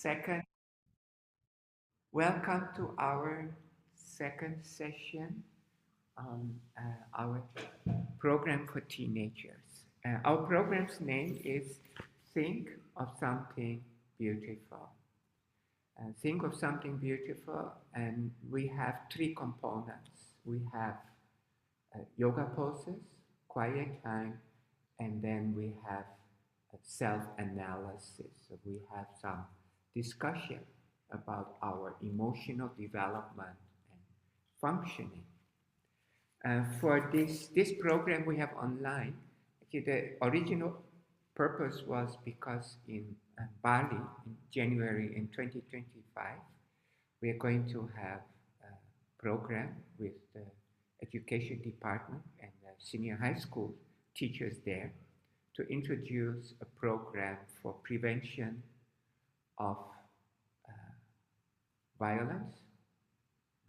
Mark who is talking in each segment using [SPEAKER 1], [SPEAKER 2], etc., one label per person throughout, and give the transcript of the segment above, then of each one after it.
[SPEAKER 1] Second, welcome to our second session on our program for teenagers. Our program's name is Think of Something Beautiful. Think of something beautiful, and we have three components. We have yoga poses, quiet time, and then we have self-analysis. So we have some discussion about our emotional development and functioning. For this program we have online, actually the original purpose was because in Bali in January in 2025, we are going to have a program with the education department and the senior high school teachers there to introduce a program for prevention of uh, violence,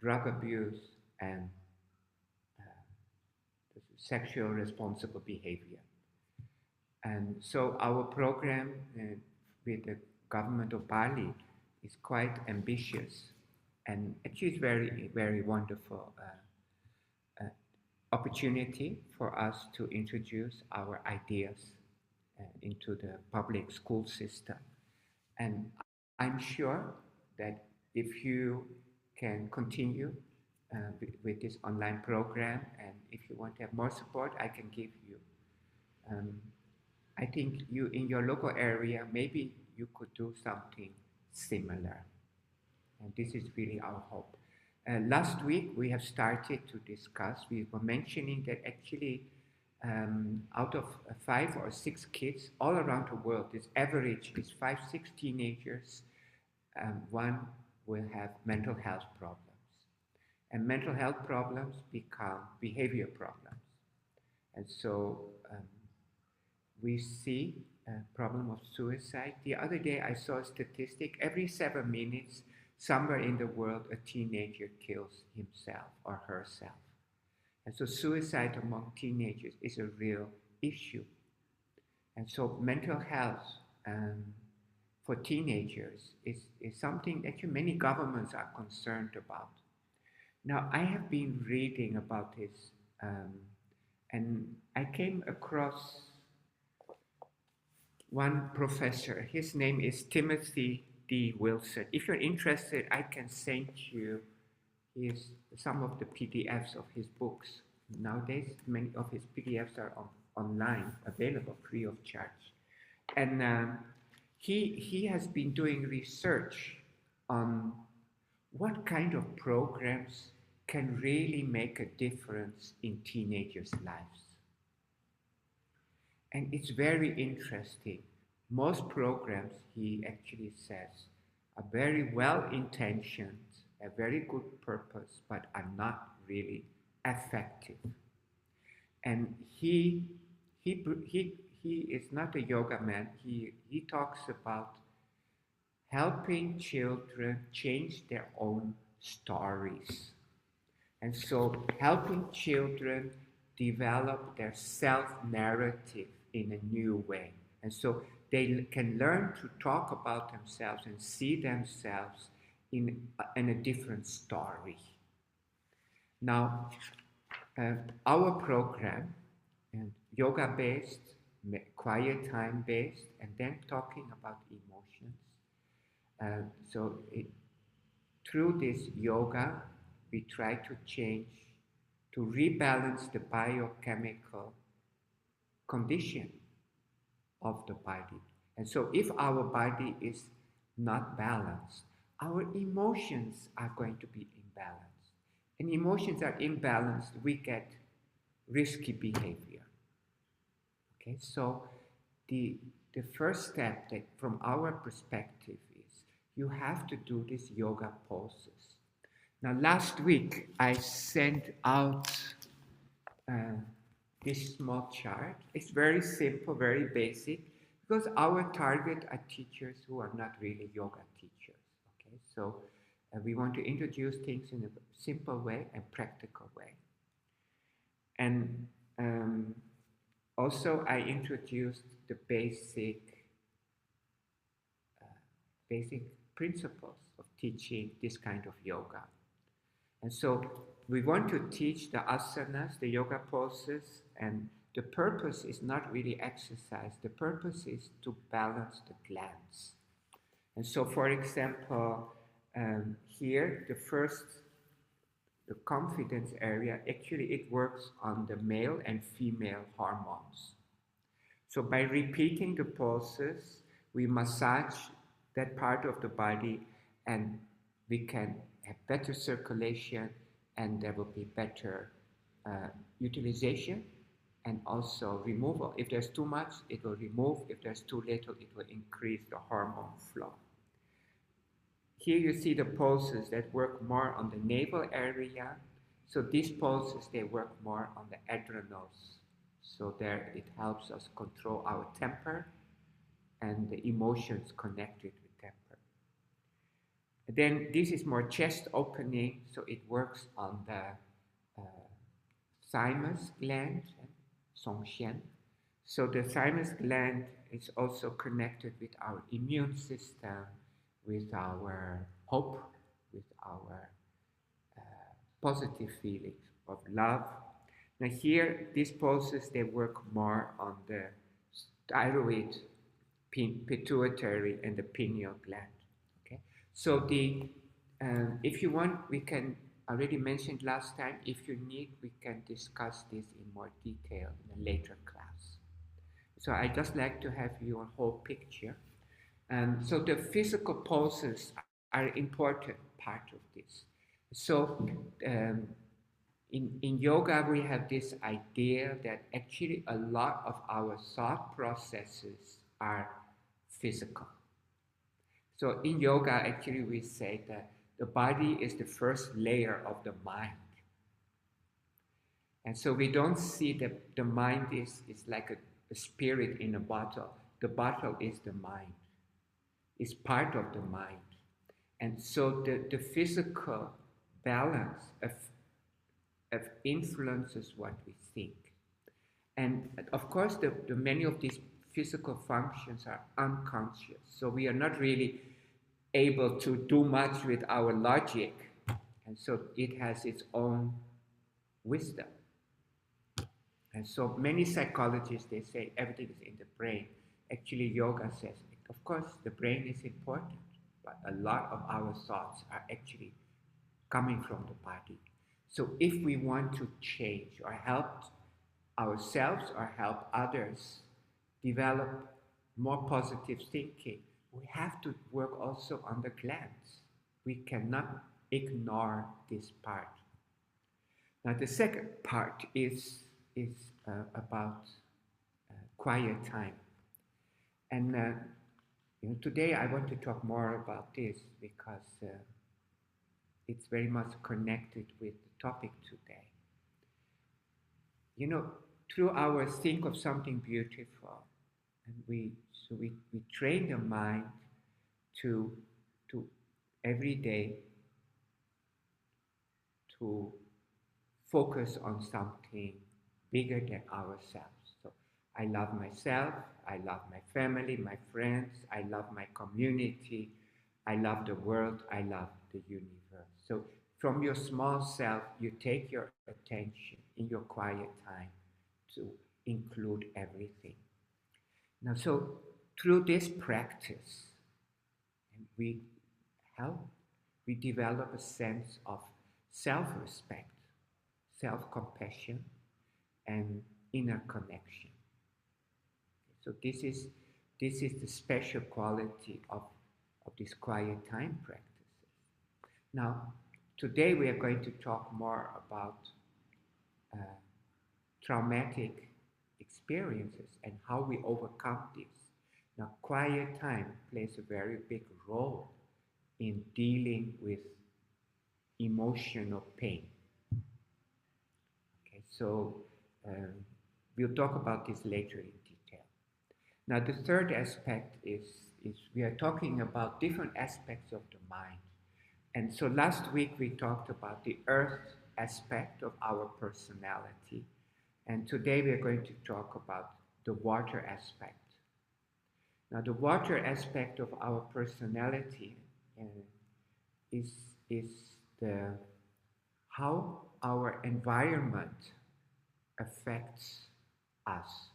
[SPEAKER 1] drug abuse, and sexual responsible behavior. And so our program with the government of Bali is quite ambitious, and actually it's very, very wonderful opportunity for us to introduce our ideas into the public school system. And I'm sure that if you can continue with this online program, and if you want to have more support, I can give you. Um, I think you in your local area, maybe you could do something similar. And this is really our hope. Last week, we have started to discuss, we were mentioning that actually out of 5 or 6 kids all around the world, this average is 5, 6 teenagers, one will have mental health problems. And mental health problems become behavior problems. And so we see a problem of suicide. The other day I saw a statistic, every 7 minutes, somewhere in the world, a teenager kills himself or herself. And so suicide among teenagers is a real issue. And so mental health for teenagers is something that many governments are concerned about. Now, I have been reading about this, and I came across one professor. His name is Timothy D. Wilson. If you're interested, I can send you some of the PDFs of his books. Nowadays, many of his PDFs are online, available free of charge. And he has been doing research on what kind of programs can really make a difference in teenagers' lives. And it's very interesting. Most programs, he actually says, are very well-intentioned, have very good purpose, but are not really effective. And he is not a yoga man. He talks about helping children change their own stories. And so helping children develop their self-narrative in a new way. And so they can learn to talk about themselves and see themselves in a different story. Now, our program, and yoga-based, quiet time-based, and then talking about emotions. Through this yoga, we try to change, to rebalance the biochemical condition of the body. And so if our body is not balanced, our emotions are going to be imbalanced. And emotions are imbalanced, we get risky behavior. Okay, so the first step that from our perspective is you have to do these yoga poses. Now, last week I sent out this small chart. It's very simple, very basic, because our target are teachers who are not really yoga teachers. Okay, so we want to introduce things in a simple way and practical way. And also, I introduced the basic principles of teaching this kind of yoga. And so we want to teach the asanas, the yoga poses, and the purpose is not really exercise. The purpose is to balance the glands. And so, for example, here, the confidence area, actually it works on the male and female hormones. So by repeating the pulses, we massage that part of the body and we can have better circulation and there will be better utilization and also removal. If there's too much, it will remove. If there's too little, it will increase the hormone flow. Here you see the pulses that work more on the navel area. So these pulses, they work more on the adrenals. So there it helps us control our temper and the emotions connected with temper. Then this is more chest opening, so it works on the thymus gland, Songxian. So the thymus gland is also connected with our immune system, with our hope, with our positive feelings of love. Now here, these pulses, they work more on the thyroid, pituitary, and the pineal gland. Okay, so if you want, we can, already mentioned last time, if you need, we can discuss this in more detail in a later class. So I just like to have you a whole picture. So the physical pulses are an important part of this. So in yoga, we have this idea that actually a lot of our thought processes are physical. So in yoga, actually, we say that the body is the first layer of the mind. And so we don't see that the mind is like a spirit in a bottle. The bottle is the mind. It's part of the mind. And so the physical balance of influences what we think. And of course, the many of these physical functions are unconscious. So we are not really able to do much with our logic. And so it has its own wisdom. And so many psychologists, they say everything is in the brain. Actually, yoga says, of course, the brain is important, but a lot of our thoughts are actually coming from the body. So if we want to change or help ourselves or help others develop more positive thinking, we have to work also on the glands. We cannot ignore this part. Now the second part is about quiet time. And today I want to talk more about this because it's very much connected with the topic today. Through our think of something beautiful, and we train the mind to every day to focus on something bigger than ourselves. So I love myself, I love my family, my friends, I love my community, I love the world, I love the universe. So from your small self, you take your attention in your quiet time to include everything. Now, so through this practice, we develop a sense of self-respect, self-compassion, and inner connection. So this is the special quality of these quiet time practices. Now, today we are going to talk more about traumatic experiences and how we overcome this. Now, quiet time plays a very big role in dealing with emotional pain. Okay, so we'll talk about this later in detail. Now, the third aspect is we are talking about different aspects of the mind. And so last week we talked about the earth aspect of our personality. And today we are going to talk about the water aspect. Now, the water aspect of our personality is is the how our environment affects us.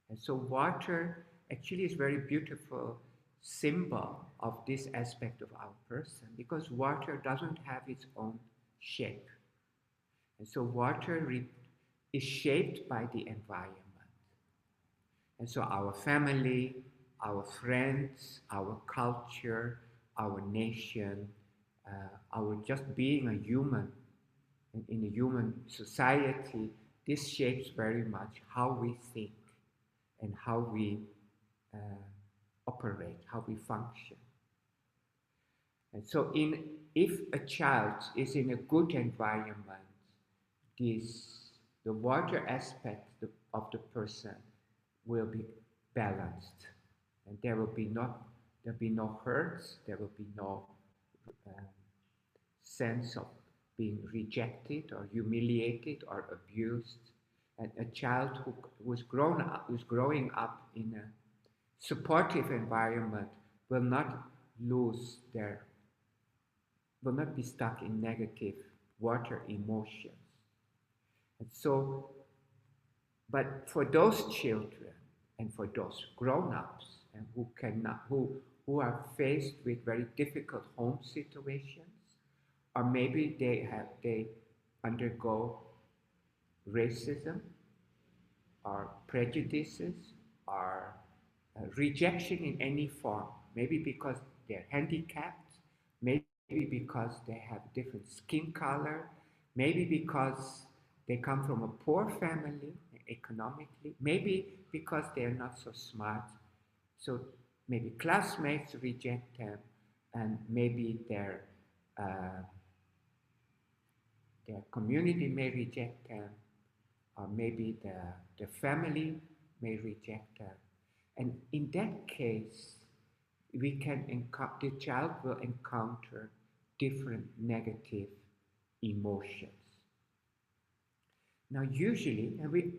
[SPEAKER 1] And so water actually is very beautiful symbol of this aspect of our person, because water doesn't have its own shape. And so water is shaped by the environment. And so our family, our friends, our culture, our nation, our just being a human in a human society, this shapes very much how we think and how we uh, operate, how we function. And so if a child is in a good environment, the water aspect of the person will be balanced, and there'll be no hurts, there will be no uh, sense of being rejected or humiliated or abused. And a child who's growing up in a supportive environment will not will not be stuck in negative water emotions. And so, but for those children and for those grown-ups and who are faced with very difficult home situations, or maybe they undergo racism or prejudices or rejection in any form, maybe because they're handicapped, maybe because they have different skin color, maybe because they come from a poor family economically, maybe because they're not so smart. So maybe classmates reject them, and maybe their community may reject them, or maybe the family may reject them. And in that case, the child will encounter different negative emotions. Now, usually, and we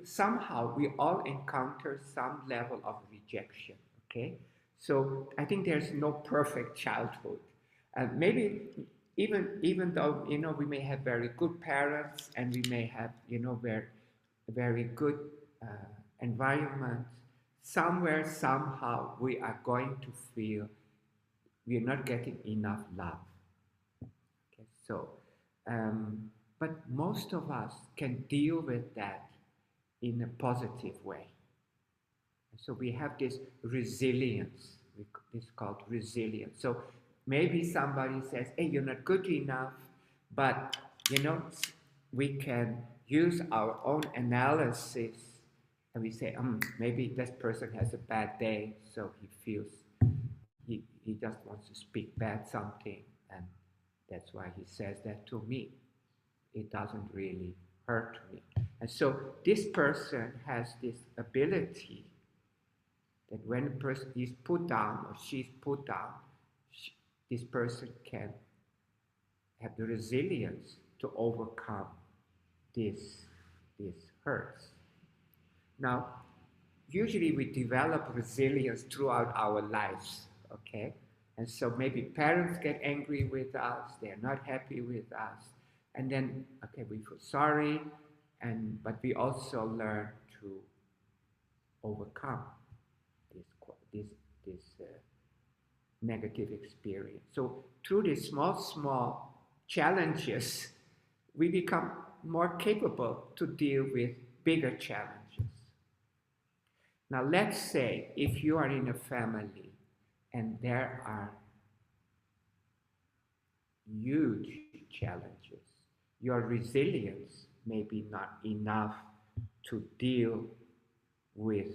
[SPEAKER 1] all encounter some level of rejection, okay? So I think there's no perfect childhood. Maybe even though, we may have very good parents and we may have, very good environment, somewhere, somehow, we are going to feel we are not getting enough love. Okay, so, but most of us can deal with that in a positive way. So we have this resilience. It's called resilience. So maybe somebody says, hey, you're not good enough, but, we can use our own analysis and we say, maybe this person has a bad day, so he feels he just wants to speak bad something, and that's why he says that to me. It doesn't really hurt me. And so this person has this ability that when a person is put down or she's put down, this person can have the resilience to overcome these hurts. Now, usually we develop resilience throughout our lives, okay? And so maybe parents get angry with us, they're not happy with us, and then, okay, we feel sorry, but we also learn to overcome this negative experience. So through these small challenges, we become more capable to deal with bigger challenges. Now, let's say if you are in a family and there are huge challenges, your resilience may be not enough to deal with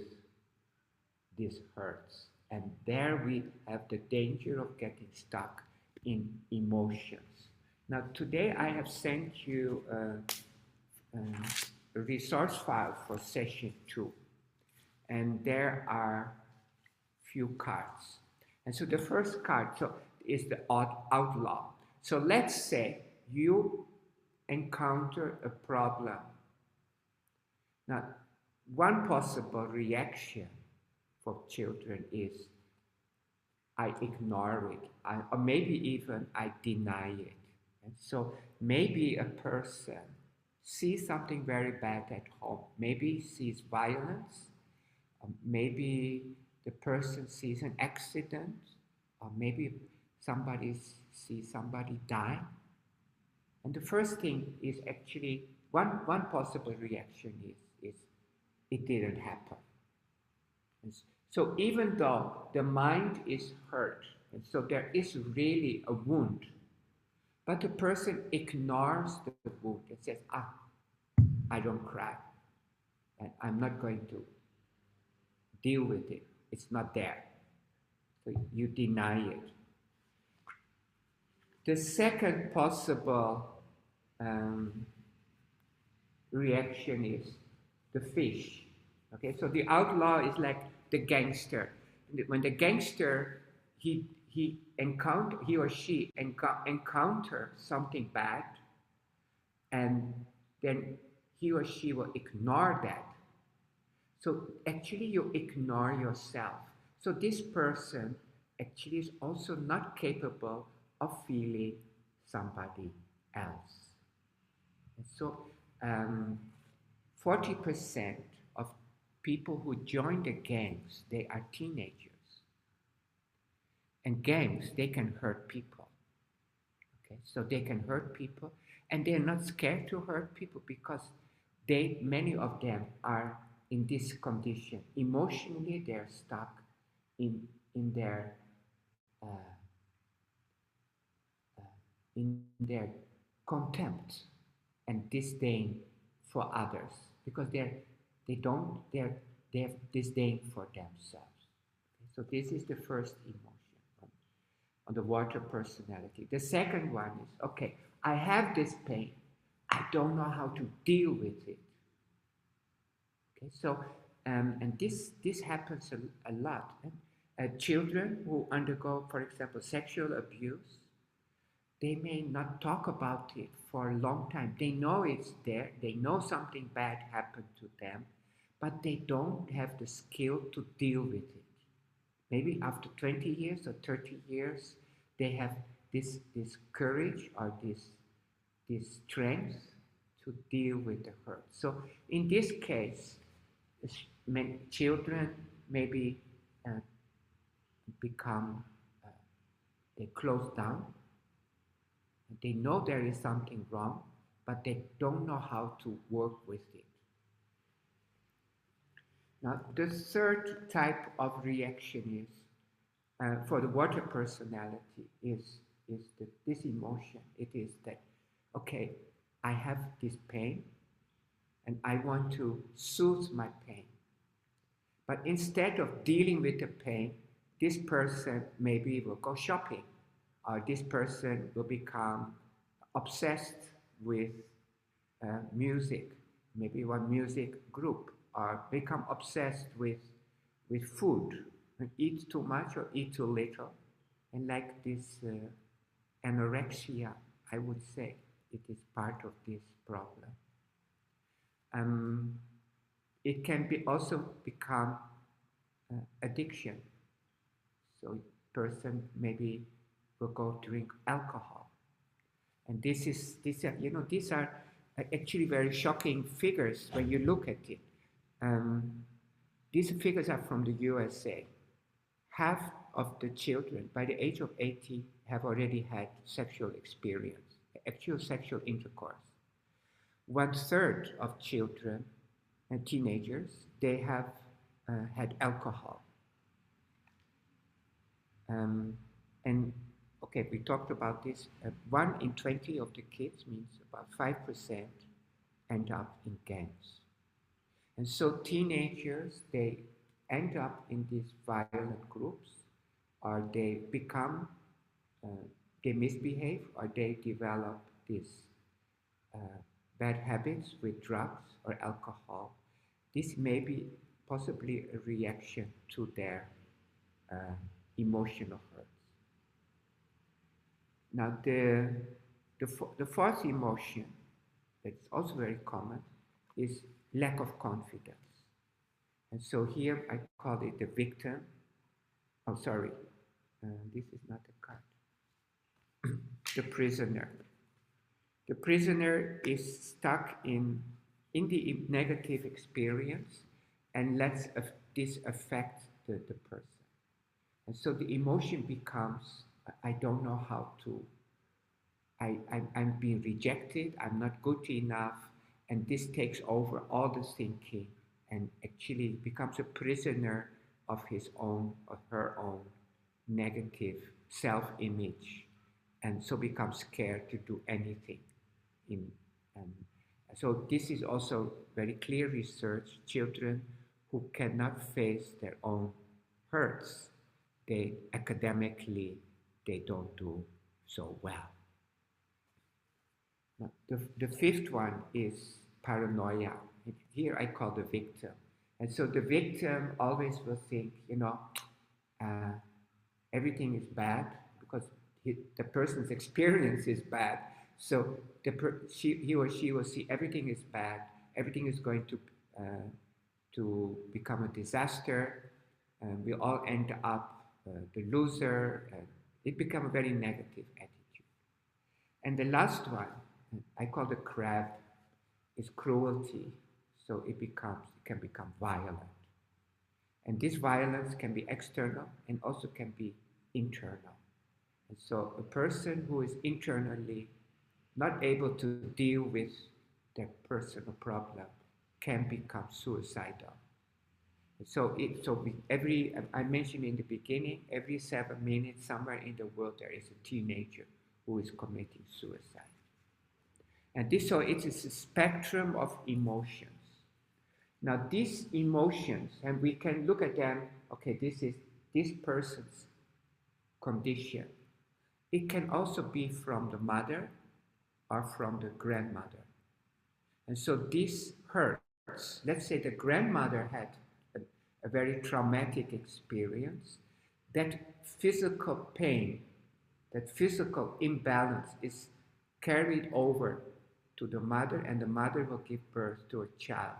[SPEAKER 1] these hurts. And there we have the danger of getting stuck in emotions. Now, today I have sent you a resource file for session 2. And there are few cards. And so the first card is the outlaw. So let's say you encounter a problem. Now, one possible reaction for children is I ignore it, or maybe even I deny it. And so maybe a person sees something very bad at home, maybe sees violence, maybe the person sees an accident, or maybe somebody sees somebody die. And the first thing is actually one possible reaction is it didn't happen. And so even though the mind is hurt, and so there is really a wound, but the person ignores the wound and says, I don't cry, and I'm not going to deal with it. It's not there. So you deny it. The second possible um, reaction is the fish. Okay, so the outlaw is like the gangster. When the gangster he or she encounter something bad, and then he or she will ignore that. So actually, you ignore yourself. So this person actually is also not capable of feeling somebody else. And so 40% of people who join the gangs, they are teenagers. And gangs, they can hurt people. Okay, so they can hurt people, and they're not scared to hurt people because many of them are in this condition. Emotionally, they're stuck in their uh, uh, in their contempt and disdain for others because they have disdain for themselves. Okay? So this is the first emotion on the water personality. The second one is, okay, I have this pain. I don't know how to deal with it. Okay, so and this happens a lot. Children who undergo, for example, sexual abuse, they may not talk about it for a long time. They know it's there. They know something bad happened to them, but they don't have the skill to deal with it. Maybe after 20 years or 30 years, they have this courage or this strength to deal with the hurt. So in this case, many children maybe uh, become, uh, they close down. They know there is something wrong, but they don't know how to work with it. Now, the third type of reaction is, for the water personality, is this emotion. It is that, okay, I have this pain, and I want to soothe my pain. But instead of dealing with the pain, this person maybe will go shopping, or this person will become obsessed with music, maybe one music group, or become obsessed with food, and eat too much or eat too little, and like this anorexia, I would say, it is part of this problem. Um, it can be also become addiction. So person maybe will go drink alcohol, and these are actually very shocking figures when you look at it. Um, these figures are from the USA. Half of the children by the age of 18 have already had sexual experience, actual sexual intercourse. One third of children and teenagers, they have had alcohol. Um, and okay, we talked about this. 1 in 20 of the kids, means about 5%, end up in gangs. And so teenagers, they end up in these violent groups, or they become, uh, they misbehave, or they develop these uh, bad habits with drugs or alcohol. This may be possibly a reaction to their uh, emotional hurts. Now, the fourth emotion that's also very common is lack of confidence. And so here I call it the victim, oh, sorry, This is not a card. The prisoner. The prisoner is stuck in the negative experience and lets this affect the person. And so the emotion becomes, I don't know how to, I'm being rejected, I'm not good enough, and this takes over all the thinking and actually becomes a prisoner of his own or her own negative self-image, and so becomes scared to do anything. In um, so this is also very clear research. Children who cannot face their own hurts, they academically they don't do so well. Now, the fifth one is paranoia. Here I call the victim. And so the victim always will think, uh, everything is bad because the person's experience is bad. So he or she will see everything is bad, everything is going to become a disaster, and we all end up the loser, and it becomes a very negative attitude. And the last one, I call the crab, is cruelty. So it can become violent. And this violence can be external and also can be internal. And so a person who is internally not able to deal with their personal problem can become suicidal. So I mentioned in the beginning, every 7 minutes somewhere in the world there is a teenager who is committing suicide. And so it is a spectrum of emotions. Now these emotions, and we can look at them, okay, this is this person's condition. It can also be from the mother or from the grandmother. And so this hurts. Let's say the grandmother had a very traumatic experience. That physical pain, that physical imbalance is carried over to the mother, and the mother will give birth to a child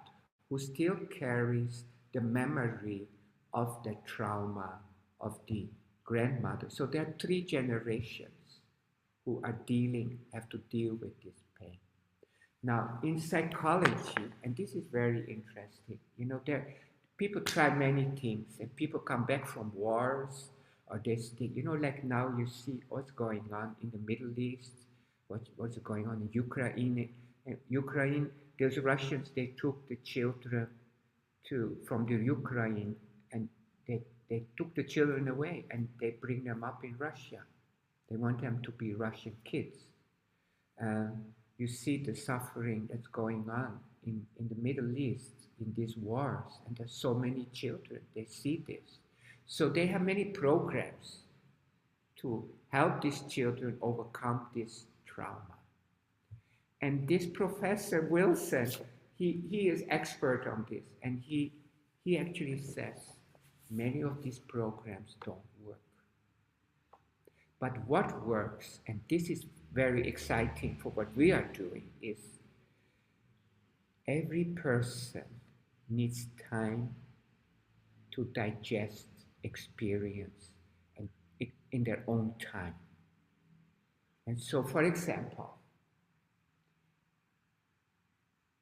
[SPEAKER 1] who still carries the memory of the trauma of the grandmother. So there are 3 generations who have to deal with this pain. Now, in psychology, and this is very interesting, people try many things, and people come back from wars, or they think, like now you see what's going on in the Middle East, what's going on in Ukraine. Ukraine, those Russians, they took the children from the Ukraine, and they took the children away, and they bring them up in Russia. They want them to be Russian kids. You see the suffering that's going on in the Middle East, in these wars, and there's so many children, they see this. So they have many programs to help these children overcome this trauma. And this Professor Wilson, he is expert on this, and he actually says many of these programs don't work. But what works, and this is very exciting for what we are doing, is every person needs time to digest experience and in their own time. And so, for example,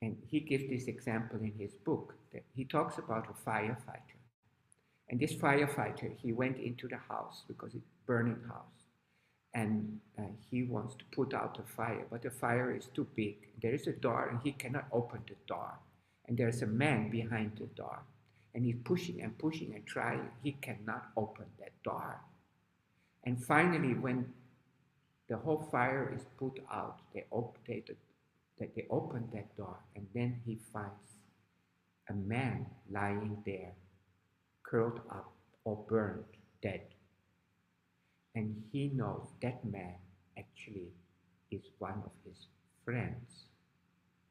[SPEAKER 1] and he gives this example in his book, that he talks about a firefighter. And this firefighter, he went into the house because it's a burning house. And he wants to put out the fire, but the fire is too big. There is a door, and he cannot open the door. And there's a man behind the door. And he's pushing and pushing and trying. He cannot open that door. And finally, when the whole fire is put out, they open that door, and then he finds a man lying there, curled up or burned, dead. And he knows that man actually is one of his friends,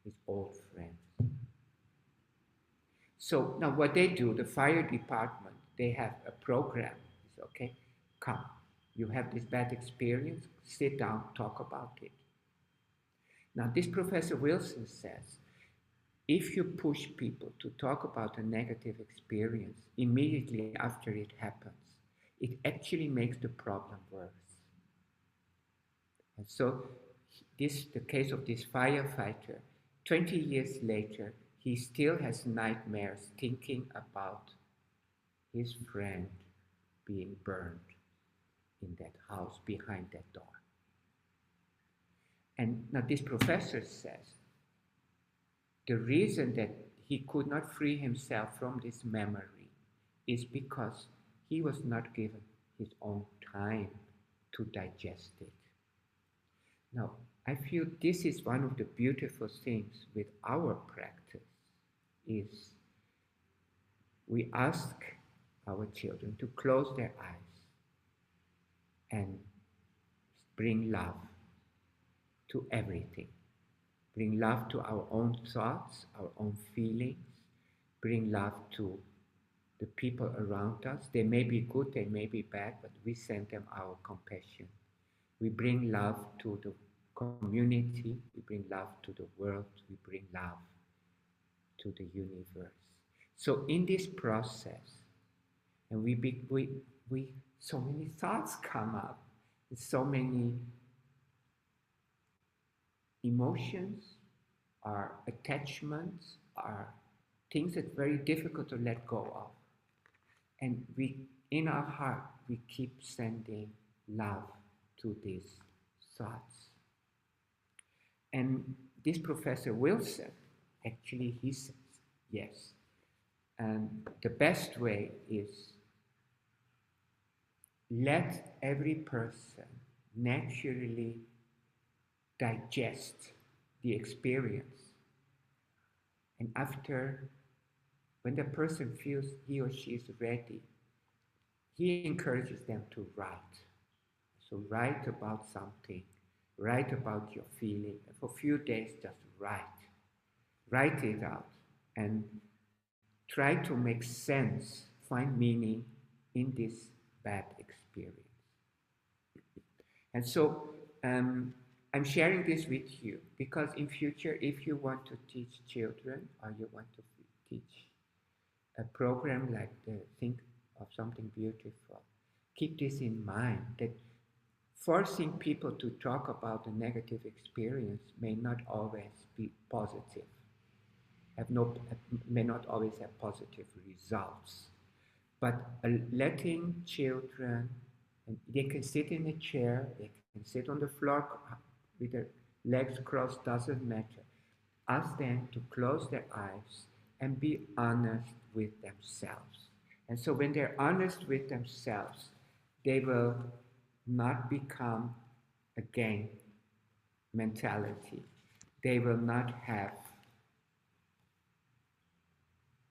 [SPEAKER 1] his old friends. So now what they do, the fire department, they have a program. It's okay, come, you have this bad experience, sit down, talk about it. Now this Professor Wilson says, if you push people to talk about a negative experience immediately after it happens, it actually makes the problem worse. And so the case of this firefighter, 20 years later, he still has nightmares thinking about his friend being burned in that house behind that door. And now this professor says the reason that he could not free himself from this memory is because he was not given his own time to digest it. Now, I feel this is one of the beautiful things with our practice is we ask our children to close their eyes and bring love to everything. Bring love to our own thoughts, our own feelings. Bring love to the people around us. They may be good, they may be bad, but we send them our compassion. We bring love to the community, we bring love to the world, we bring love to the universe. So in this process, and we so many thoughts come up, so many emotions, our attachments, are things that are very difficult to let go of. And we, in our heart, we keep sending love to these thoughts. And this Professor Wilson, actually, he says, yes. And the best way is let every person naturally digest the experience. And after, when the person feels he or she is ready, he encourages them to write. So write about something, write about your feeling. For a few days, just write. Write it out and try to make sense, find meaning in this bad experience. And so I'm sharing this with you because in future, if you want to teach children or you want to teach a program like the Think of Something Beautiful, keep this in mind that forcing people to talk about a negative experience may not always be positive, may not always have positive results. But letting children, and they can sit in a chair, they can sit on the floor with their legs crossed, doesn't matter. Ask them to close their eyes and be honest with themselves. And so when they're honest with themselves, they will not become a gang mentality. They will not have,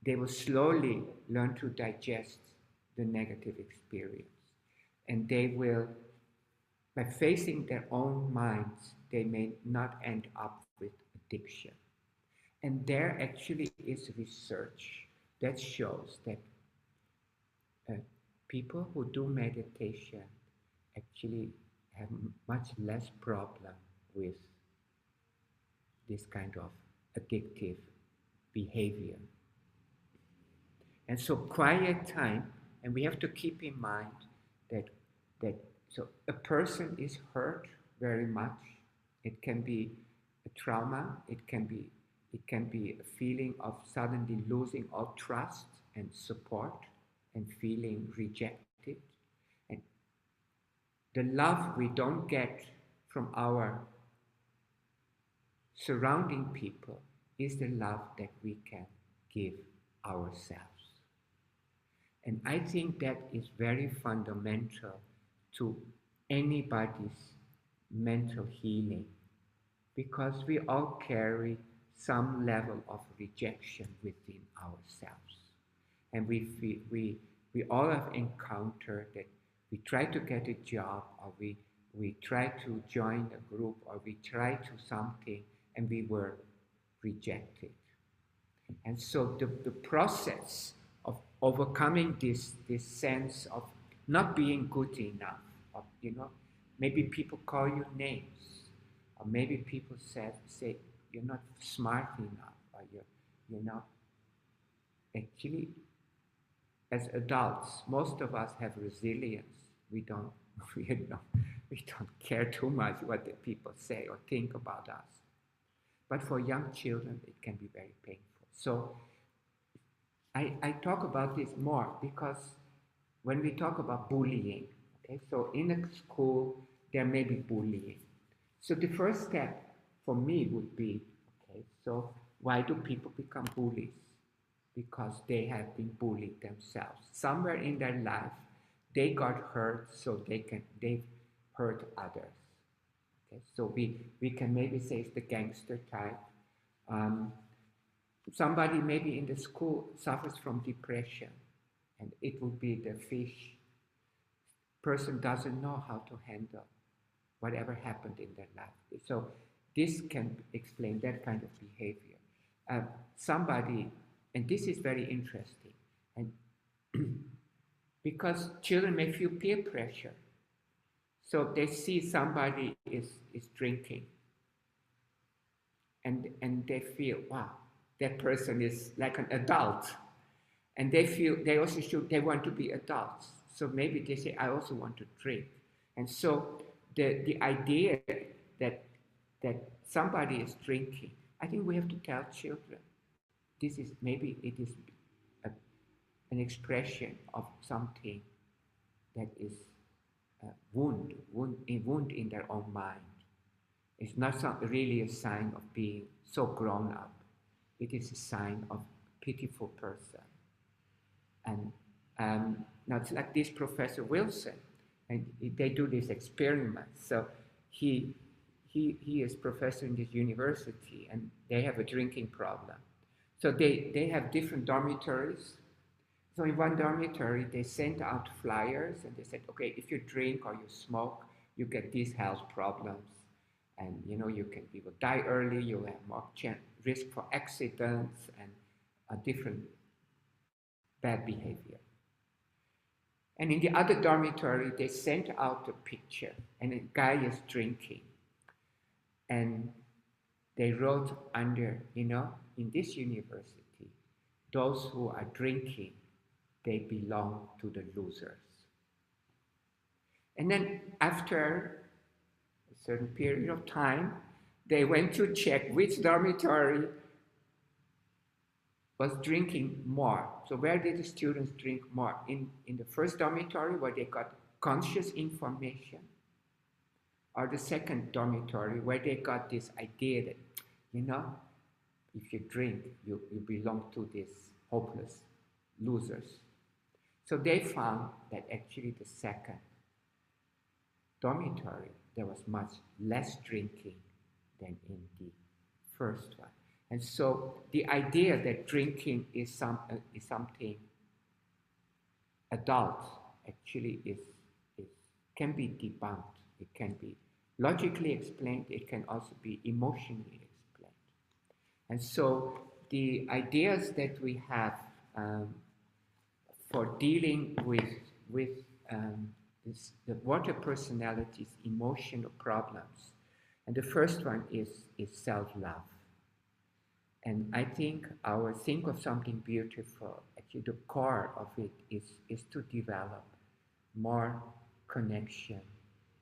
[SPEAKER 1] they will slowly learn to digest the negative experience. And they will, by facing their own minds, they may not end up with addiction. And there actually is research that shows that people who do meditation actually have much less problem with this kind of addictive behavior. And so quiet time, and we have to keep in mind that so a person is hurt very much. It can be a trauma, it can be a feeling of suddenly losing all trust and support and feeling rejected. And the love we don't get from our surrounding people is the love that we can give ourselves. And I think that is very fundamental to anybody's mental healing, because we all carry some level of rejection within ourselves. And we all have encountered that we try to get a job, or we try to join a group, or we try to something and we were rejected. And so the process of overcoming this sense of not being good enough, of, maybe people call you names, or maybe people say you're not smart enough, or you're not. Actually, as adults, most of us have resilience. We don't, you know, we don't care too much what the people say or think about us. But for young children, it can be very painful. So I talk about this more because when we talk about bullying, okay, so in a school, there may be bullying. So the first step for me would be, okay, so why do people become bullies? Because they have been bullied themselves. Somewhere in their life, they got hurt, so they hurt others. Okay, so we can maybe say it's the gangster type. Um, Somebody maybe in the school suffers from depression, and it will be the fish. Person doesn't know how to handle whatever happened in their life. So this can explain that kind of behavior. Somebody, and this is very interesting, and because children may feel peer pressure, so they see somebody is drinking, and they feel, wow, that person is like an adult, and they feel they also should they want to be adults. So maybe they say, I also want to drink, and so the idea that that somebody is drinking, I think we have to tell children this is maybe it is a, an expression of something that is a wound in their own mind. It's not really a sign of being so grown up. It is a sign of pitiful person. And now it's like this Professor Wilson, and they do this experiment. So he is professor in this university, and they have a drinking problem. So they have different dormitories. So in one dormitory, they sent out flyers, and they said, okay, if you drink or you smoke, you get these health problems, and you will die early, you have more risk for accidents and a different bad behavior. And in the other dormitory, they sent out a picture, and a guy is drinking. And they wrote under, in this university, those who are drinking, they belong to the losers. And then after a certain period of time, they went to check which dormitory was drinking more. So where did the students drink more? In the first dormitory where they got conscious information, or the second dormitory where they got this idea that, if you drink, you belong to these hopeless losers. So they found that actually the second dormitory, there was much less drinking than in the first one. And so the idea that drinking is something adult actually can be debunked. It can be logically explained. It can also be emotionally explained. And so the ideas that we have for dealing with the water personality's emotional problems, and the first one is self-love. And I think our think of something beautiful, actually the core of it is to develop more connection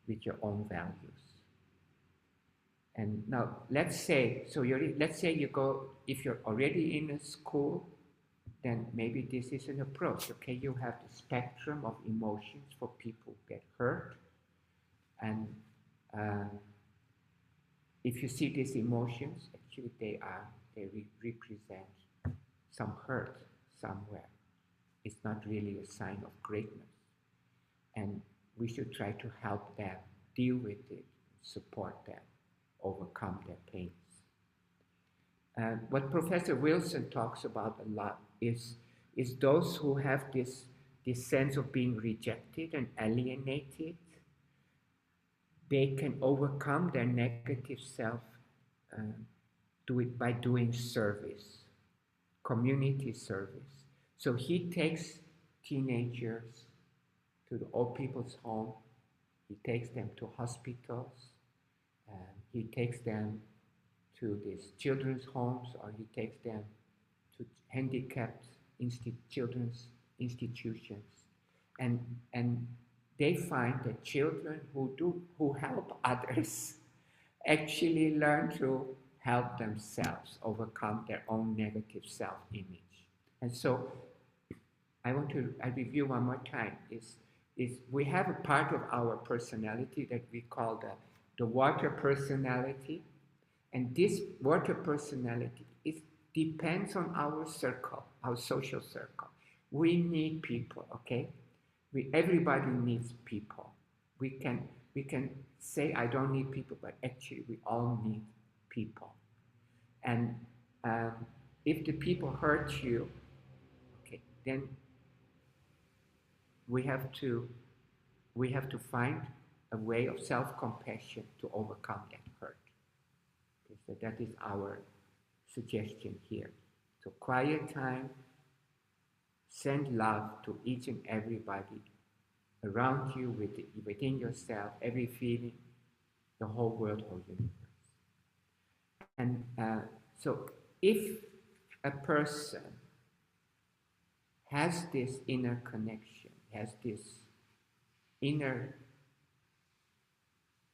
[SPEAKER 1] with your own values. And now let's say you go, if you're already in a school, then maybe this is an approach. Okay, you have the spectrum of emotions for people who get hurt, and if you see these emotions, actually they represent some hurt somewhere. It's not really a sign of greatness, and we should try to help them deal with it, support them, overcome their pains. What Professor Wilson talks about a lot is those who have this sense of being rejected and alienated. They can overcome their negative self by doing service, community service. So he takes teenagers to the old people's home. He takes them to hospitals. He takes them to these children's homes, or he takes them to handicapped children's institutions, and and they find that children who help others actually learn to help themselves overcome their own negative self-image. And so I review one more time, is we have a part of our personality that we call the water personality. And this water personality depends on our circle, our social circle. We need people, okay? Everybody needs people. We can say I don't need people, but actually we all need people. And um, if the people hurt you, okay, then we have to find a way of self-compassion to overcome that hurt. Okay, so that is our suggestion here. So quiet time, send love to each and everybody around you, within yourself, every feeling, the whole world, whole universe. And so if a person has this inner connection, has this inner,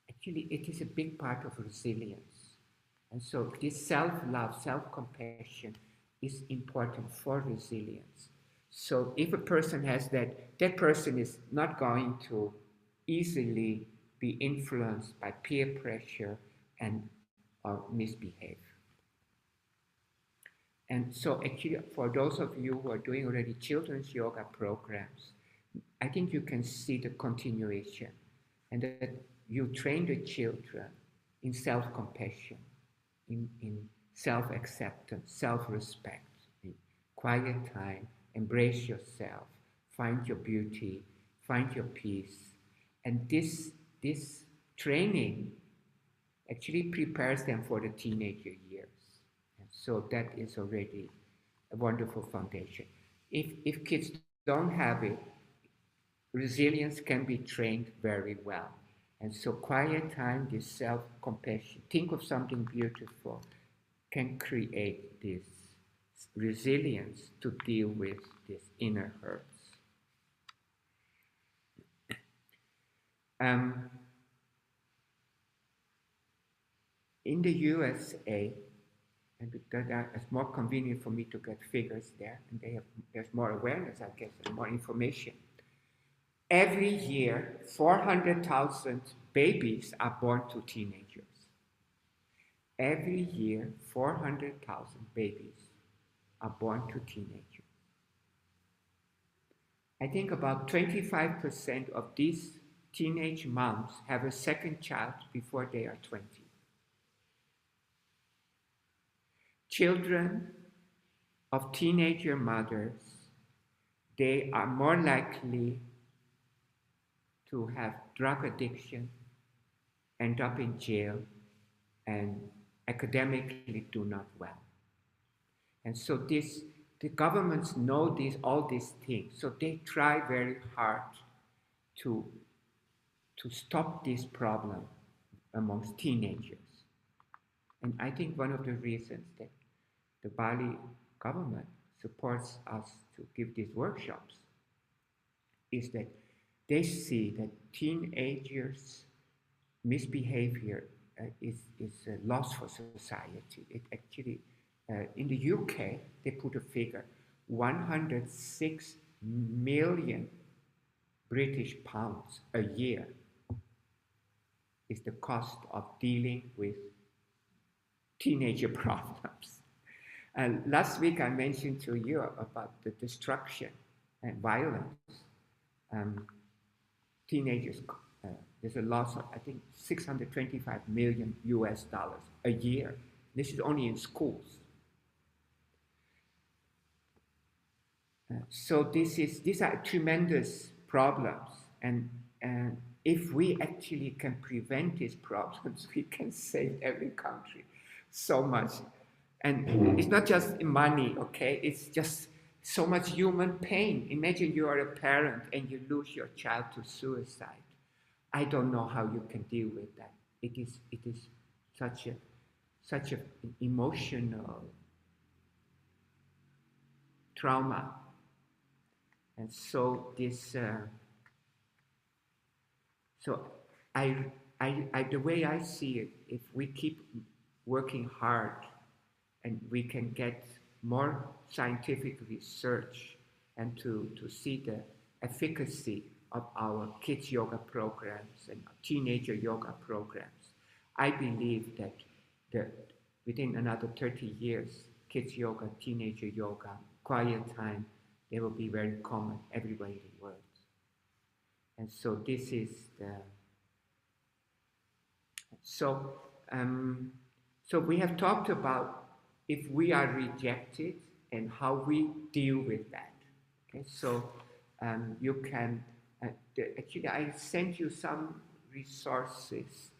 [SPEAKER 1] actually it is a big part of resilience. And so this self-love, self-compassion is important for resilience. So if a person has that, that person is not going to easily be influenced by peer pressure and or misbehave. And so actually for those of you who are doing already children's yoga programs, I think you can see the continuation, and that you train the children in self-compassion, in self-acceptance, self-respect, in quiet time, embrace yourself, find your beauty, find your peace. And this training actually prepares them for the teenager years. And so that is already a wonderful foundation. If kids don't have it, resilience can be trained very well. And so quiet time, this self-compassion, think of something beautiful, can create this resilience to deal with these inner hurts. In the USA, and because it's more convenient for me to get figures there, and there's more awareness, I guess, and more information. Every year, 400,000 babies are born to teenagers. Every year, 400,000 babies are born to teenagers. I think about 25% of these teenage moms have a second child before they are 20. Children of teenager mothers, they are more likely to have drug addiction, end up in jail, and academically do not well. And so the governments know all these things, so they try very hard to stop this problem amongst teenagers. And I think one of the reasons that the Bali government supports us to give these workshops is that they see that teenagers' misbehavior is a loss for society. It actually, in the UK, they put a figure, 106 million British pounds a year is the cost of dealing with teenager problems. Last week I mentioned to you about the destruction and violence. Teenagers, there's a loss of, I think, $625 million a year. This is only in schools. So these are tremendous problems, and if we actually can prevent these problems, we can save every country so much. And it's not just money, okay? It's just so much human pain. Imagine you are a parent and you lose your child to suicide. I don't know how you can deal with that. It is such an emotional trauma. And so this, so I, the way I see it, if we keep working hard and we can get more scientific research and to see the efficacy of our kids yoga programs and teenager yoga programs, I believe that the, within another 30 years, kids yoga, teenager yoga, quiet time, they will be very common everywhere in the world. And so this is the, so so we have talked about if we are rejected and how we deal with that. Okay, so you can actually I sent you some resources.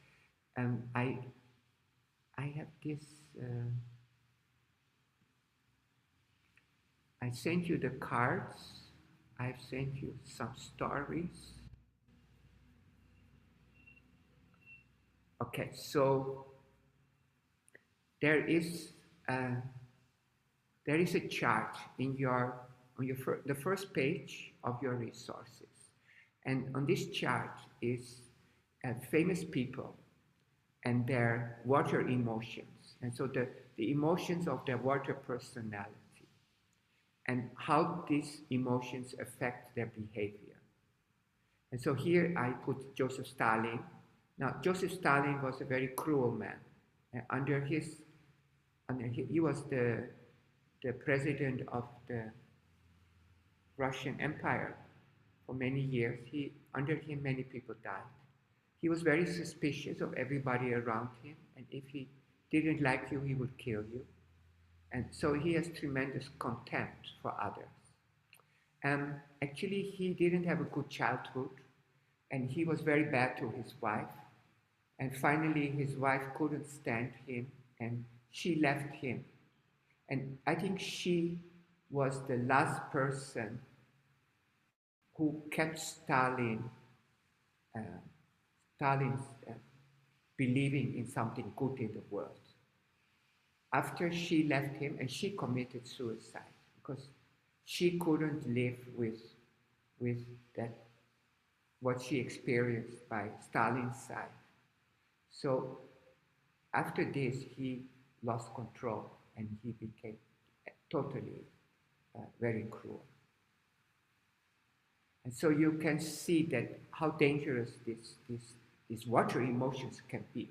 [SPEAKER 1] I have this. I sent you the cards. I've sent you some stories. Okay, so there is a, there is a chart in your on your the first page of your resources, and on this chart is famous people and their water emotions, and so the emotions of their water personality and how these emotions affect their behavior. And so here I put Joseph Stalin. Now Joseph Stalin was a very cruel man. Under his, he was the president of the Russian Empire for many years. Under him, many people died. He was very suspicious of everybody around him, and if he didn't like you, he would kill you. And so he has tremendous contempt for others. Actually, he didn't have a good childhood, and he was very bad to his wife. And finally, his wife couldn't stand him, and she left him. And I think she was the last person who kept Stalin's believing in something good in the world. After she left him, and she committed suicide because she couldn't live with that what she experienced by Stalin's side. So after this, he lost control and he became totally very cruel. And so you can see that how dangerous these water emotions can be.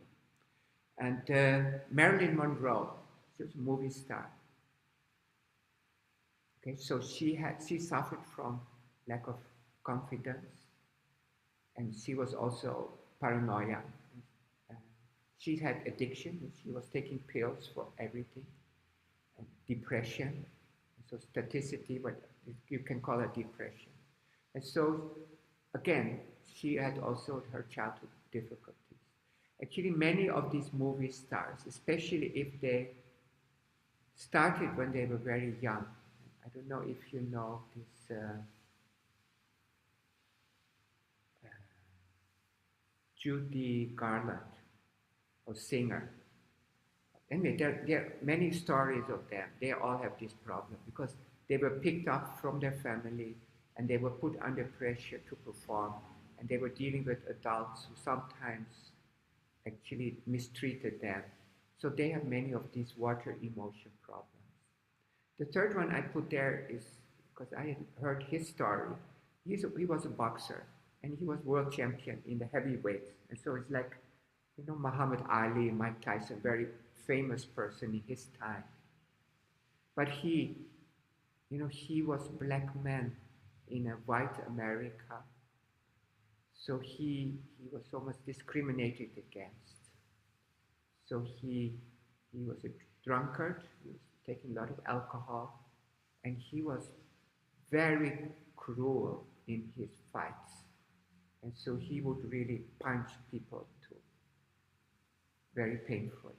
[SPEAKER 1] And Marilyn Monroe, she was a movie star. Okay, so she suffered from lack of confidence, and she was also paranoia. She had addiction. She was taking pills for everything, and depression. So staticity, but you can call it depression. And so, again, she had also her childhood difficulties. Actually, many of these movie stars, especially if they started when they were very young. I don't know if you know this Judy Garland, or singer. Anyway, there are many stories of them. They all have this problem because they were picked up from their family and they were put under pressure to perform, and they were dealing with adults who sometimes actually mistreated them. So they have many of these water emotion problems. The third one I put there is because I had heard his story. He was a boxer and he was world champion in the heavyweights. And so it's like, you know, Muhammad Ali, Mike Tyson, very famous person in his time. But he was a black man in a white America. So he was so much discriminated against. So he was a drunkard, he was taking a lot of alcohol, and he was very cruel in his fights. And so he would really punch people too, very painfully.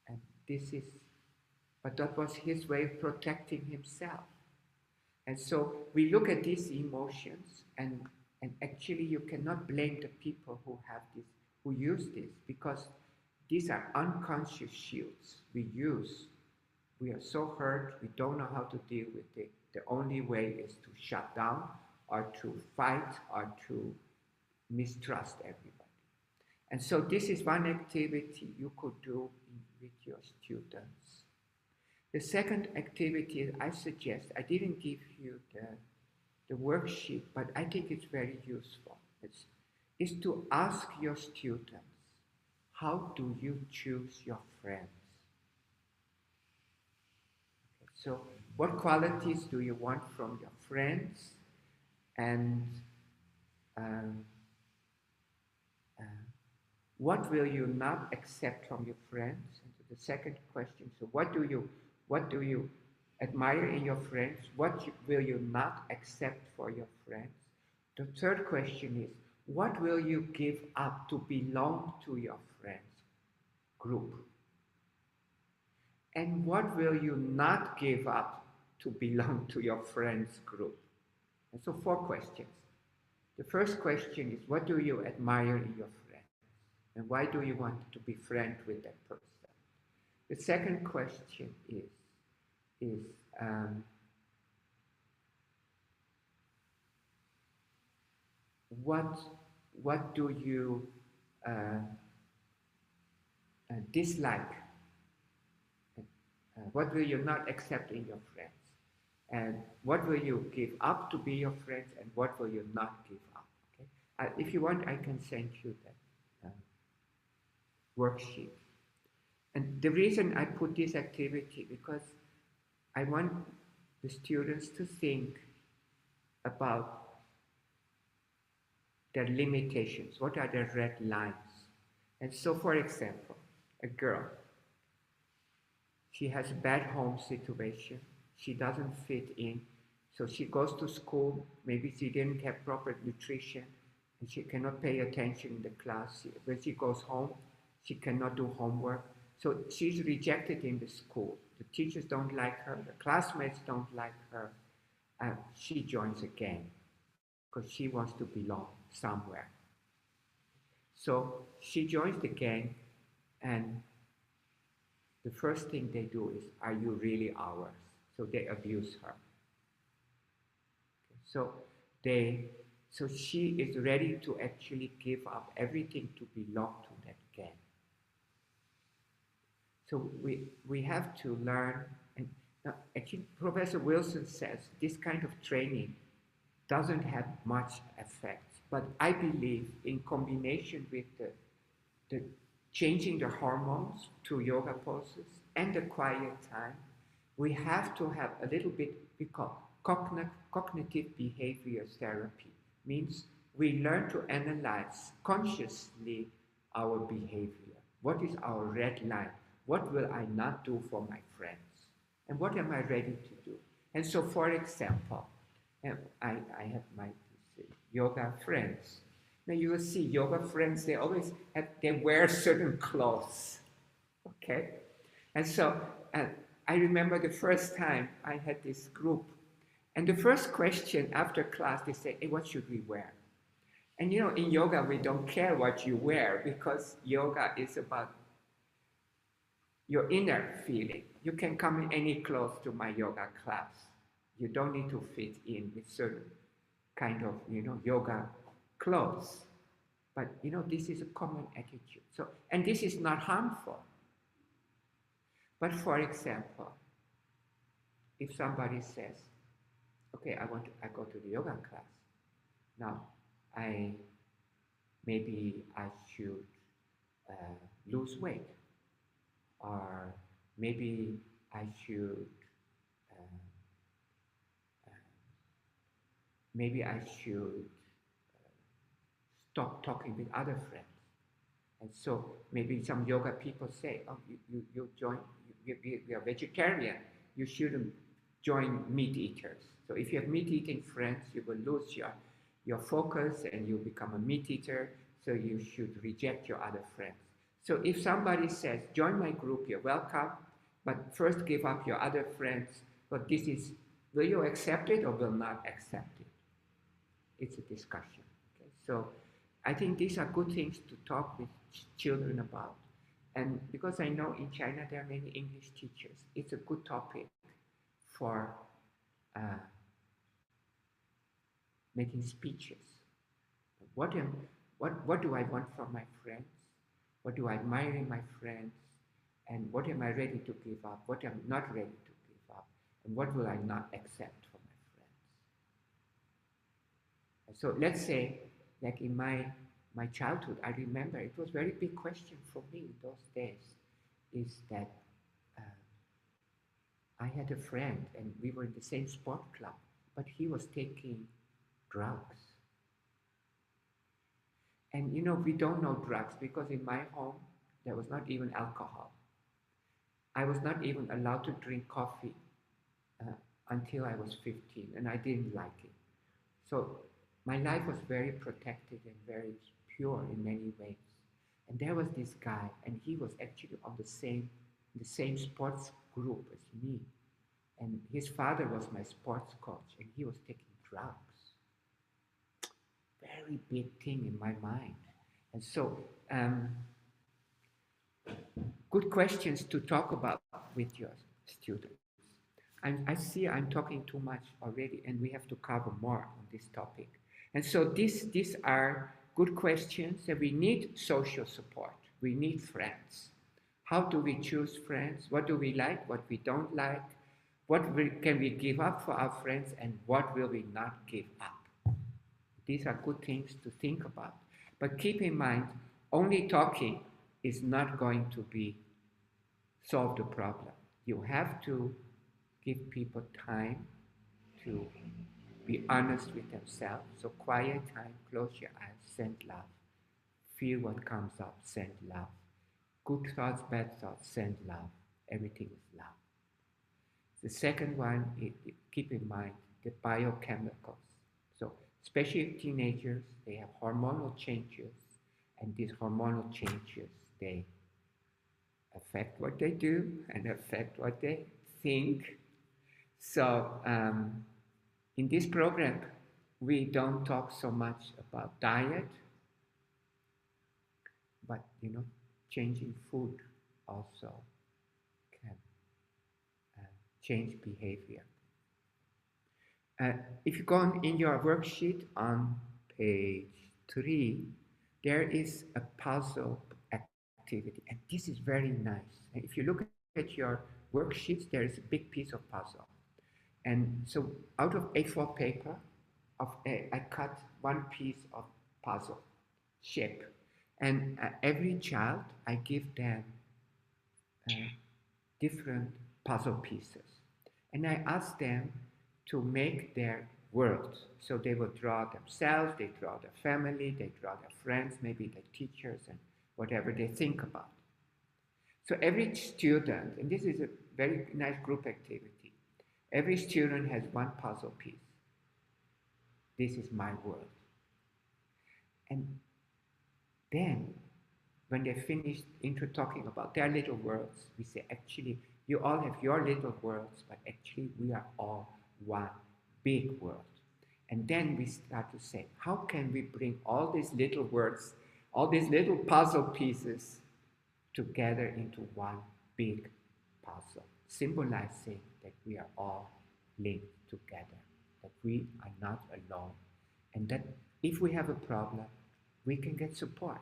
[SPEAKER 1] And but that was his way of protecting himself. And so we look at these emotions, and actually you cannot blame the people who have this, who use this, because these are unconscious shields we use. We are so hurt, we don't know how to deal with it. The only way is to shut down or to fight or to mistrust everybody. And so this is one activity you could do with your students. The second activity I suggest, I didn't give you the worksheet, but I think it's very useful. Is to ask your students, how do you choose your friends? Okay, so what qualities do you want from your friends? And what will you not accept from your friends? And so the second question, so what do you admire in your friends? What will you not accept for your friends? The third question is, what will you give up to belong to your friends group? And what will you not give up to belong to your friends group? And so 4 questions. The first question is, what do you admire in your friends? And why do you want to be friends with that person? The second question is what do you dislike? What will you not accept in your friends? And what will you give up to be your friends? And what will you not give up? Okay? If you want, I can send you that worksheet. And the reason I put this activity, because I want the students to think about their limitations. What are their red lines? And so, for example, a girl, she has a bad home situation. She doesn't fit in. So she goes to school. Maybe she didn't have proper nutrition and she cannot pay attention in the class. When she goes home, she cannot do homework. So she's rejected in the school. The teachers don't like her. The classmates don't like her. She joins a gang because she wants to belong somewhere. So she joins the gang, and the first thing they do is, are you really ours? So they abuse her. Okay. So she is ready to actually give up everything to belong to that gang. So we have to learn, and actually Professor Wilson says this kind of training doesn't have much effect, but I believe in combination with the changing the hormones to yoga poses and the quiet time, we have to have a little bit we call cognitive behavior therapy. Means we learn to analyze consciously our behavior. What is our red line? What will I not do for my friends? And what am I ready to do? And so, for example, I have my yoga friends. Now you will see yoga friends, they wear certain clothes. Okay? And so I remember the first time I had this group, and the first question after class, they say, hey, what should we wear? And you know, in yoga, we don't care what you wear because yoga is about your inner feeling. You can come in any clothes to my yoga class. You don't need to fit in with certain kind of, yoga clothes. But, this is a common attitude. So, and this is not harmful. But for example, if somebody says, okay, I go to the yoga class. Now, maybe I should lose weight. Or maybe I should stop talking with other friends. And so maybe some yoga people say, oh, you join, you are vegetarian, you shouldn't join meat eaters. So if you have meat eating friends, you will lose your focus and you become a meat eater, so you should reject your other friends. So if somebody says, join my group, you're welcome, but first give up your other friends, but will you accept it or will not accept it? It's a discussion. Okay? So I think these are good things to talk with children about. And because I know in China there are many English teachers, it's a good topic for uh, making speeches. What am what do I want from my friends? What do I admire in my friends? And what am I ready to give up? What am I not ready to give up? And what will I not accept from my friends? And so let's say, like in my childhood, I remember it was a very big question for me in those days, is that uh, I had a friend and we were in the same sport club, but he was taking drugs. And we don't know drugs because in my home there was not even alcohol. I was not even allowed to drink coffee uh, until I was 15, and I didn't like it. So my life was very protected and very pure in many ways. And there was this guy, and he was actually on the same sports group as me. And his father was my sports coach, and he was taking drugs. Very big thing in my mind. And so, good questions to talk about with your students. I see I'm talking too much already, and we have to cover more on this topic. And so these are good questions, and we need social support. We need friends. How do we choose friends? What do we like? What we don't like? Can we give up for our friends, and what will we not give up? These are good things to think about. But keep in mind, only talking is not going to solve the problem. You have to give people time to be honest with themselves. So quiet time, close your eyes, send love. Feel what comes up, send love. Good thoughts, bad thoughts, send love. Everything is love. The second one, keep in mind the biochemicals. So especially teenagers, they have hormonal changes, and these hormonal changes, they affect what they do and affect what they think. So in this program, we don't talk so much about diet, but changing food also can uh, change behavior. Uh, if you go on in your worksheet on page 3, there is a puzzle activity, and this is very nice. And if you look at your worksheets, there is a big piece of puzzle. And so out of A4 paper, I cut one piece of puzzle shape. And every child, I give them uh, different puzzle pieces. And I ask them to make their world. So they will draw themselves, they draw their family, they draw their friends, maybe their teachers, and whatever they think about. So every student, and this is a very nice group activity, every student has one puzzle piece. This is my world. And then, when they finish into talking about their little worlds, we say, actually, you all have your little worlds, but actually, we are all one big world. And then we start to say, how can we bring all these little words, all these little puzzle pieces together into one big puzzle, symbolizing that we are all linked together, that we are not alone, and that if we have a problem, we can get support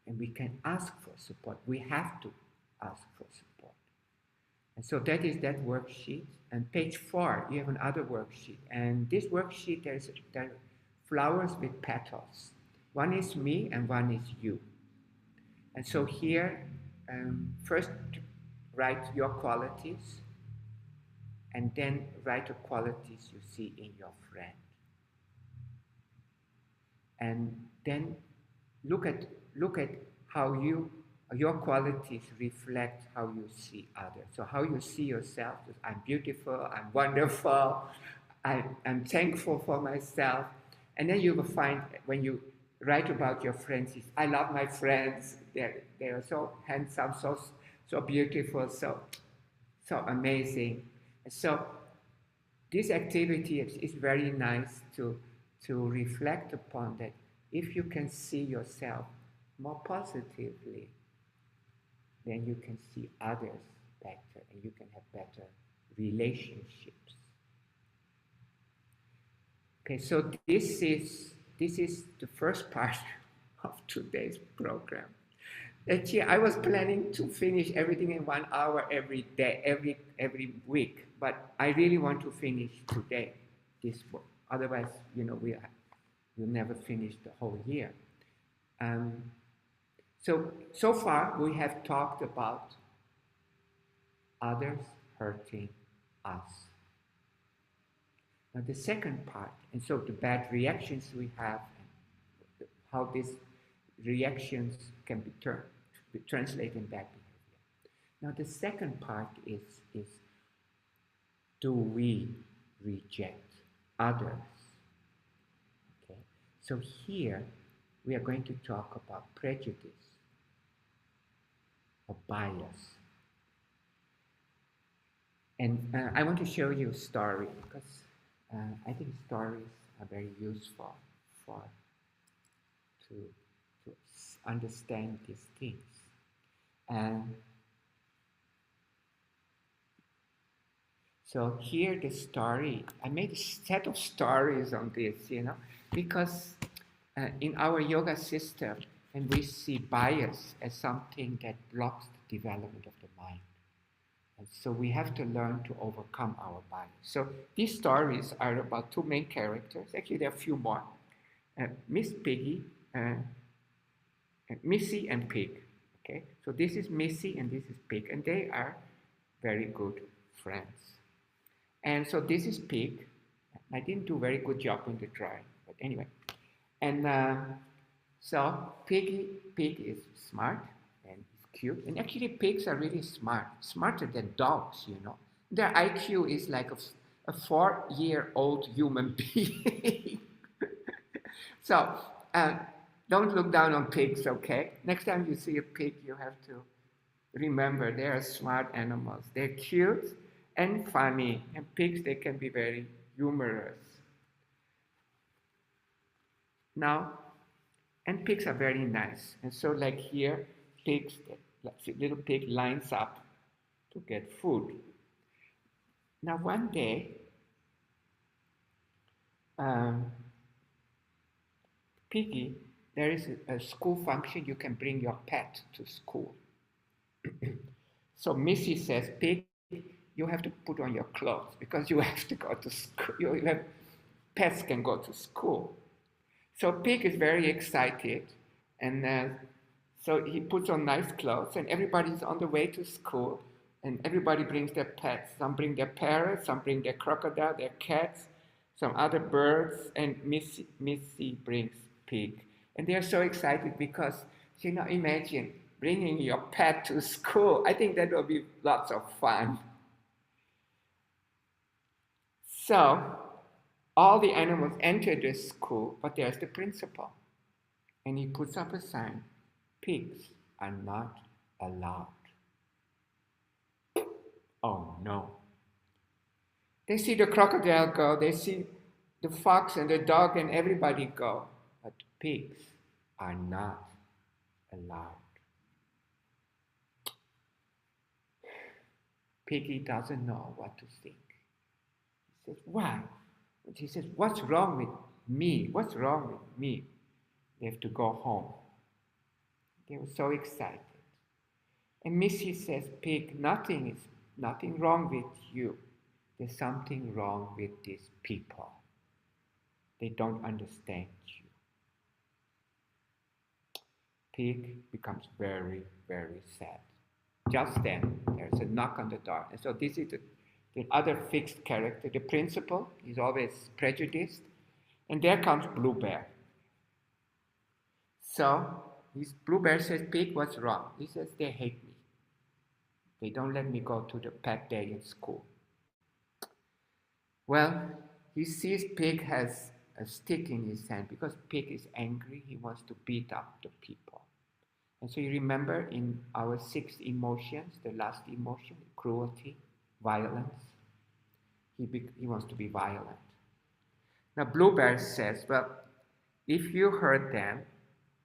[SPEAKER 1] and we can ask for support. We have to ask for support. And so that is that worksheet. And page 4, you have another worksheet. And this worksheet, there are flowers with petals. One is me and one is you. And so here, first write your qualities, and then write the qualities you see in your friend. And then look at how your qualities reflect how you see others. So how you see yourself is, I'm beautiful, I'm wonderful, I'm thankful for myself. And then you will find when you write about your friends, I love my friends, they are so handsome, so beautiful, so amazing. So this activity is very nice to reflect upon that. If you can see yourself more positively, then you can see others better and you can have better relationships. Okay, so this is the first part of today's program. Actually, I was planning to finish everything in 1 hour every day, every week, but I really want to finish today this book. Otherwise, we'll never finish the whole year. Um, so far we have talked about others hurting us. Now the second part, and so the bad reactions we have, how these reactions can be translated in bad behavior. Now the second part is do we reject others? Okay, so here we are going to talk about prejudice or bias. And I want to show you a story because I think stories are very useful for to understand these things. And so here the story, I made a set of stories on this, because in our yoga system, and we see bias as something that blocks the development of the mind. And so we have to learn to overcome our bias. So these stories are about two main characters. Actually, there are a few more. Miss Piggy, Missy and Pig. Okay, so this is Missy and this is Pig, and they are very good friends. And so this is Pig. I didn't do a very good job on the drawing, but anyway. And so Pig is smart and cute. And actually pigs are really smart, smarter than dogs, Their IQ is like a 4-year-old human being. So don't look down on pigs, okay? Next time you see a pig, you have to remember they are smart animals. They're cute and funny. And pigs, they can be very humorous. Now, and pigs are very nice. And so like here, little pig lines up to get food. Now one day, Piggy, there is a school function, you can bring your pet to school. So Missy says, Pig, you have to put on your clothes because you have to go to school. Pets can go to school. So Pig is very excited, and so he puts on nice clothes, and everybody's on the way to school, and everybody brings their pets. Some bring their parrots, some bring their crocodile, their cats, some other birds, and Missy brings Pig. And they are so excited because, imagine bringing your pet to school. I think that will be lots of fun. So all the animals enter the school, but there's the principal. And he puts up a sign, pigs are not allowed. Oh no. They see the crocodile go, they see the fox and the dog and everybody go, but pigs are not allowed. Piggy doesn't know what to think. He says, why? And he says, what's wrong with me? What's wrong with me? They have to go home. They were so excited. And Missy says, Pig, nothing wrong with you. There's something wrong with these people. They don't understand you. Pig becomes very, very sad. Just then, there's a knock on the door. And so this is the other fixed character. The principal is always prejudiced. And there comes Blue Bear. So Blue Bear says, Pig, what's wrong? He says, they hate me. They don't let me go to the pet day in school. Well, he sees Pig has a stick in his hand because Pig is angry. He wants to beat up the people. And so you remember in our 6 emotions, the last emotion, cruelty, violence, he wants to be violent. Now Blue Bear says, well, if you hurt them,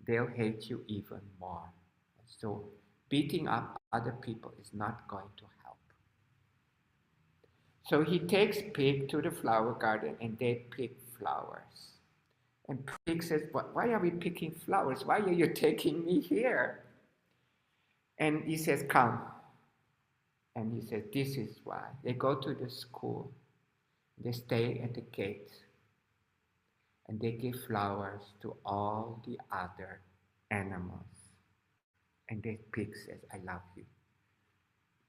[SPEAKER 1] they'll hate you even more. So beating up other people is not going to help. So he takes Pig to the flower garden and they pick flowers. And Pig says, why are we picking flowers? Why are you taking me here? And he says, come. And he says, this is why. They go to the school. They stay at the gate. And they give flowers to all the other animals. And the pig says, I love you.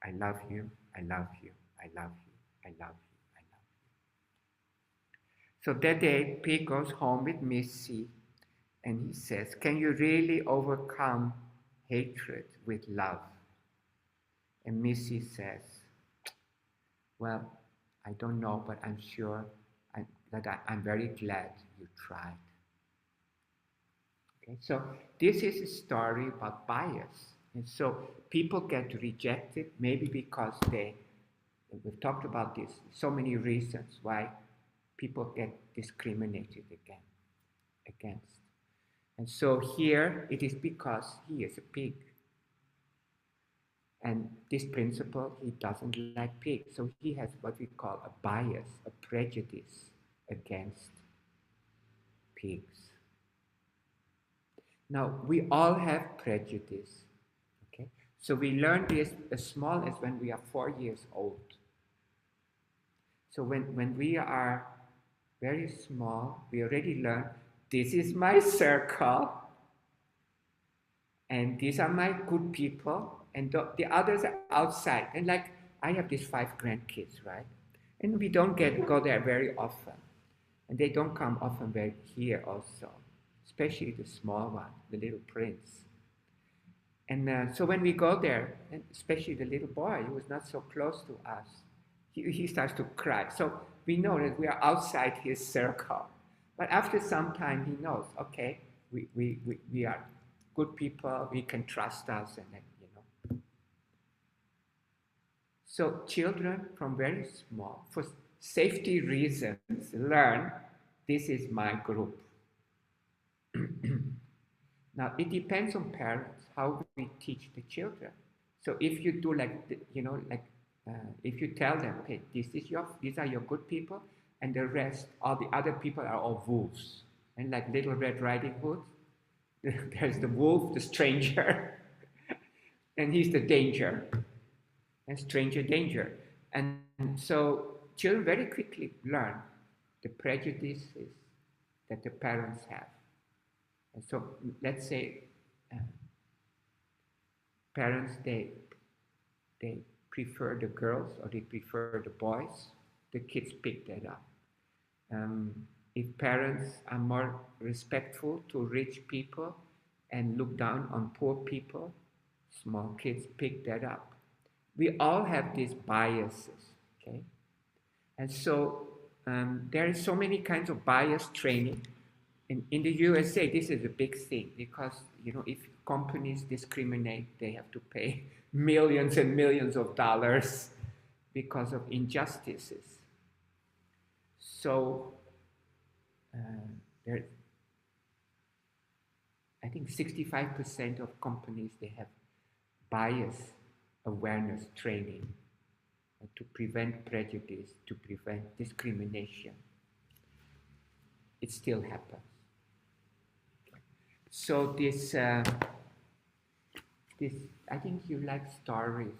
[SPEAKER 1] I love you. I love you. I love you. I love you. I love you. So that day, Pig goes home with Missy. And he says, can you really overcome hatred with love? And Missy says, well, I don't know, but I'm sure I'm very glad you tried. Okay, so this is a story about bias. And so people get rejected maybe because we've talked about this, so many reasons why people get discriminated against. And so here it is because he is a pig. And this principle, he doesn't like pigs. So he has what we call a bias, a prejudice against pigs. Now, we all have prejudice. Okay? So we learn this as small as when we are 4 years old. So when we are very small, we already learn, this is my circle. And these are my good people. And the others are outside. And like, I have these 5 grandkids, right? And we don't go there very often. And they don't come often here also. Especially the small one, the little prince. And so when we go there, and especially the little boy who was not so close to us, he starts to cry. So we know that we are outside his circle. But after some time, he knows, okay, we are good people, we can trust us, and then, So children from very small, for safety reasons, learn, this is my group. Now, it depends on parents, how we teach the children. So if you do if you tell them, okay, these are your good people, and the rest, all the other people are all wolves. And like Little Red Riding Hood, there's the wolf, the stranger, and he's the danger. And stranger danger. And so children very quickly learn the prejudices that the parents have. And so let's say parents, they prefer the girls or they prefer the boys, the kids pick that up. If parents are more respectful to rich people and look down on poor people, small kids pick that up. We all have these biases, okay? And so there are so many kinds of bias training. In the USA, this is a big thing because, if companies discriminate, they have to pay millions and millions of dollars because of injustices. So I think 65% of companies, they have bias awareness training to prevent prejudice, to prevent discrimination. It still happens. So this, I think you like stories.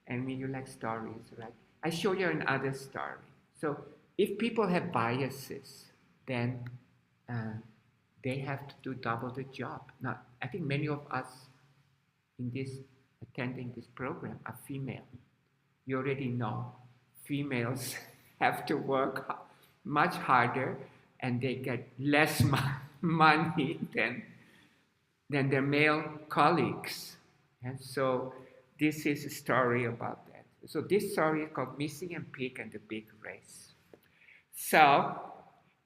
[SPEAKER 1] And when you like stories, right? I show you another story. So if people have biases, then they have to do double the job. Now, I think many of us attending this program are female. You already know females have to work much harder and they get less money than their male colleagues. And so this is a story about that. So this story is called Missy and Pig and the Big Race. So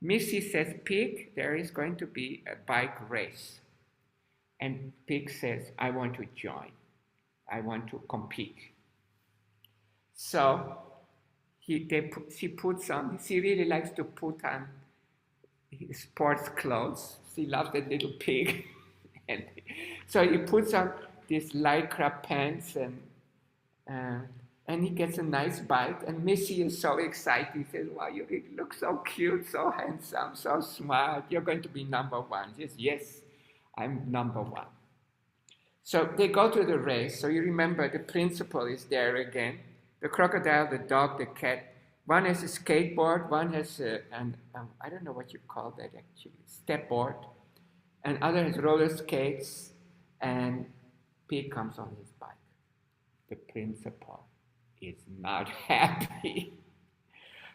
[SPEAKER 1] Missy says, Pig, there is going to be a bike race. And Pig says, I want to join. I want to compete. So she really likes to put on sports clothes. She loves that little pig. And so he puts on these lycra pants and And he gets a nice bite, and Missy is so excited. He says, wow, you really look so cute, so handsome, so smart. You're going to be number one. He says, yes, I'm number one. So they go to the race. So you remember the principal is there again. The crocodile, the dog, the cat. One has a skateboard, one has I don't know what you call that actually, stepboard. And other has roller skates, and Pig comes on his bike. The principal is not happy.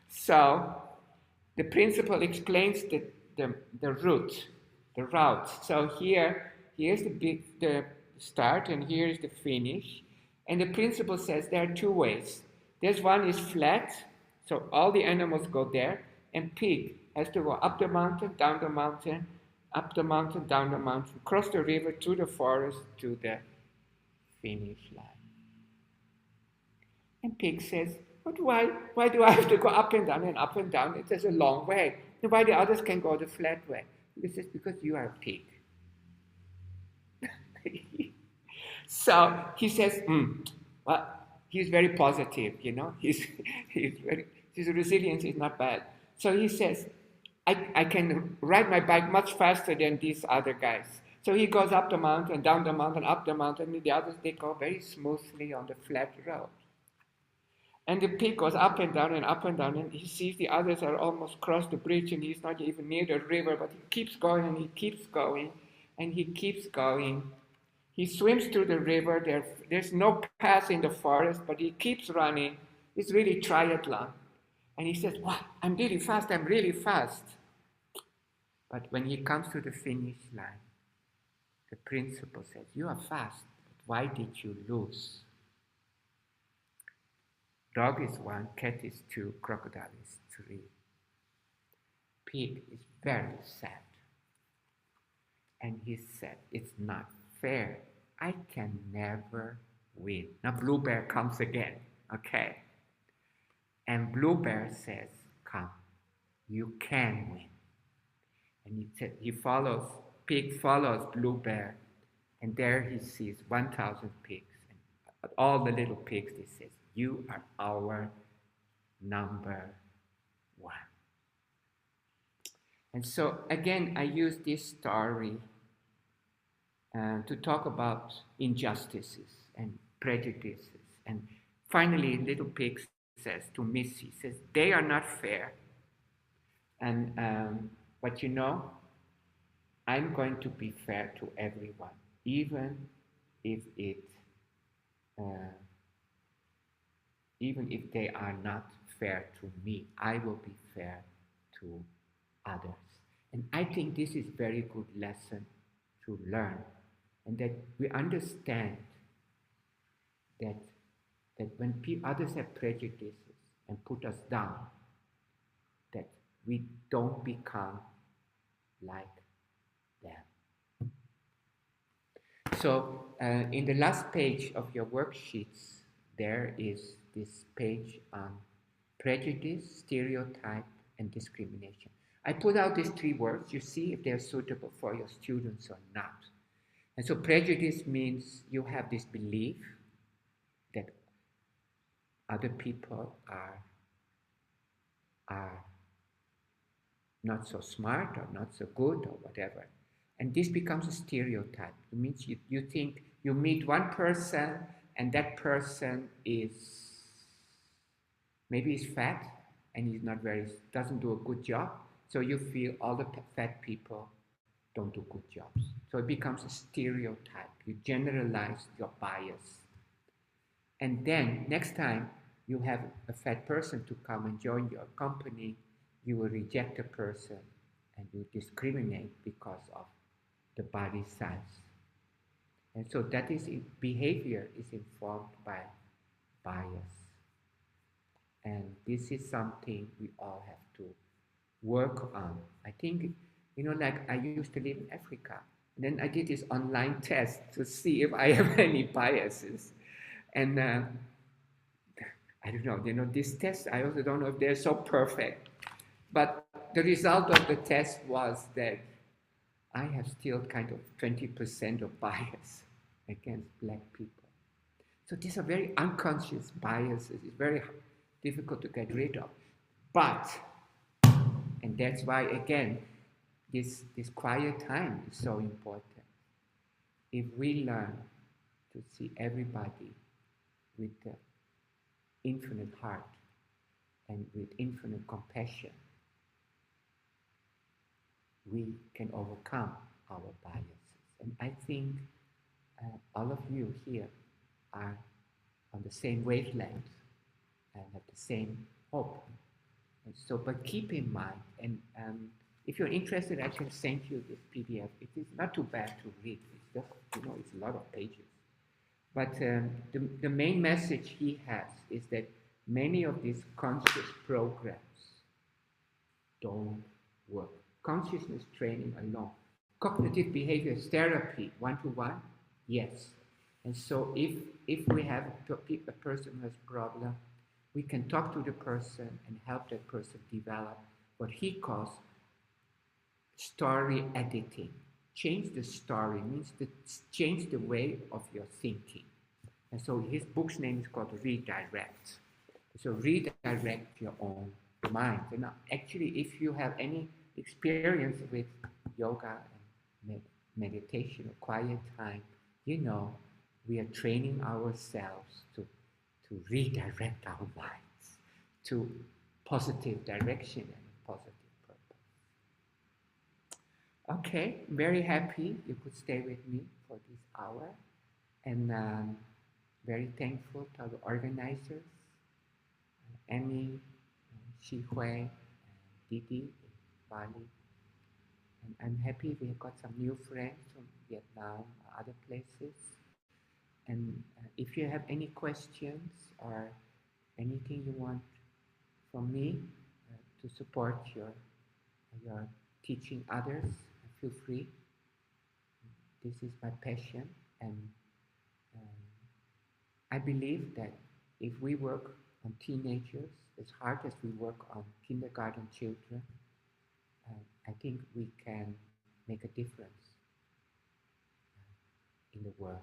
[SPEAKER 1] So the principal explains the route, the route. So here's the start, and here's the finish. And the principal says there are two ways. There's one is flat, so all the animals go there, and Pig has to go up the mountain, down the mountain, up the mountain, down the mountain, cross the river, to the forest, to the finish line. And Pig says, but why do I have to go up and down and up and down? It is a long way. And why the others can go the flat way? He says, because you are a pig. So he says, well, he's very positive, you know. His resilience is not bad. So he says, I can ride my bike much faster than these other guys. So he goes up the mountain, down the mountain, up the mountain, and the others, they go very smoothly on the flat road. And the pig goes up and down, and he sees the others are almost crossed the bridge, and he's not even near the river, but he keeps going, and he keeps going, and he keeps going. He swims through the river. There's no path in the forest, but he keeps running. It's really triathlon. And he says, wow, I'm really fast. But when he comes to the finish line, the principal says, you are fast, but why did you lose? Dog is 1, cat is 2, crocodile is 3. Pig is very sad. And he said, it's not fair. I can never win. Now Blue Bear comes again, okay? And Blue Bear says, come, you can win. And Pig follows Blue Bear, and there he sees 1,000 pigs. And all the little pigs, he says, you are our number one. And so again, I use this story to talk about injustices and prejudices. And finally, Little Pig says to Missy, says, they are not fair. And but you know, I'm going to be fair to everyone, even if they are not fair to me. I will be fair to others. And I think this is a very good lesson to learn, and that we understand that when others have prejudices and put us down, that we don't become like them. So in the last page of your worksheets, there is this page on prejudice, stereotype, and discrimination. I put out these 3 words. You see if they're suitable for your students or not. And so prejudice means you have this belief that other people are not so smart or not so good or whatever. And this becomes a stereotype. It means you think you meet one person and that person maybe he's fat and he's doesn't do a good job. So you feel all the fat people don't do good jobs. So it becomes a stereotype. You generalize your bias. And then next time you have a fat person to come and join your company, you will reject the person and you discriminate because of the body size. And so that is behavior is informed by bias. And this is something we all have to work on. I think, like I used to live in Africa. And then I did this online test to see if I have any biases. And I don't know, these tests, I also don't know if they're so perfect. But the result of the test was that I have still kind of 20% of bias against black people. So these are very unconscious biases. It's very difficult to get rid of. But, and that's why, again, this quiet time is so important. If we learn to see everybody with the infinite heart and with infinite compassion, we can overcome our biases. And I think all of you here are on the same wavelength and have the same hope. And so, but keep in mind, and if you're interested, I can send you this PDF. It is not too bad to read. It's just, it's a lot of pages. But the main message he has is that many of these conscious programs don't work. Consciousness training alone. Cognitive behavior therapy, one-to-one, yes. And so if we have a person who has a problem, we can talk to the person and help that person develop what he calls story editing. Change the story means to change the way of your thinking. And so his book's name is called Redirect. So redirect your own mind. And actually, if you have any experience with yoga and meditation or quiet time, we are training ourselves to redirect our minds to positive direction and positive purpose. Okay, very happy you could stay with me for this hour, and very thankful to the organizers, Amy, Shi Hui, Didi in Bali. And I'm happy we have got some new friends from Vietnam, other places. And if you have any questions or anything you want from me to support your teaching others, feel free. This is my passion, and I believe that if we work on teenagers as hard as we work on kindergarten children, I think we can make a difference in the world.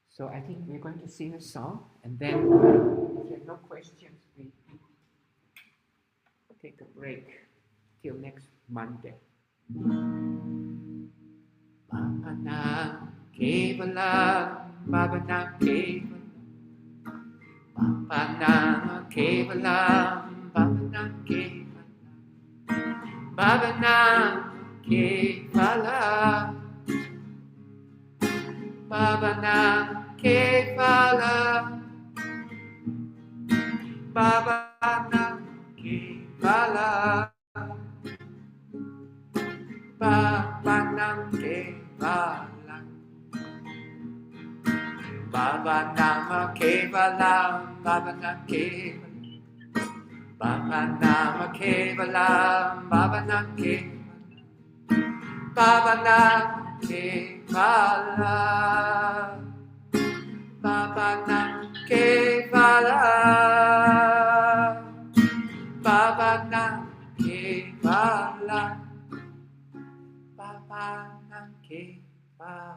[SPEAKER 1] So I think we're going to sing a song, and then if you have no questions, we take a break till next Monday. Bhavana Kevala, Bhavana Kevala, Bhavana Kevala, Bhavana Kevala, Bhavana Kevala, Bhavana Kevala, Bhavana Kevala, Bhavana Kevala, Bhavanama Kevala, Bhavana Kevala, Bhavanama Kevala, Bhavana Kevala, Bhavana Kevala, Bhavana Kevala, Bhavana Kevala, Bhavana Kevala.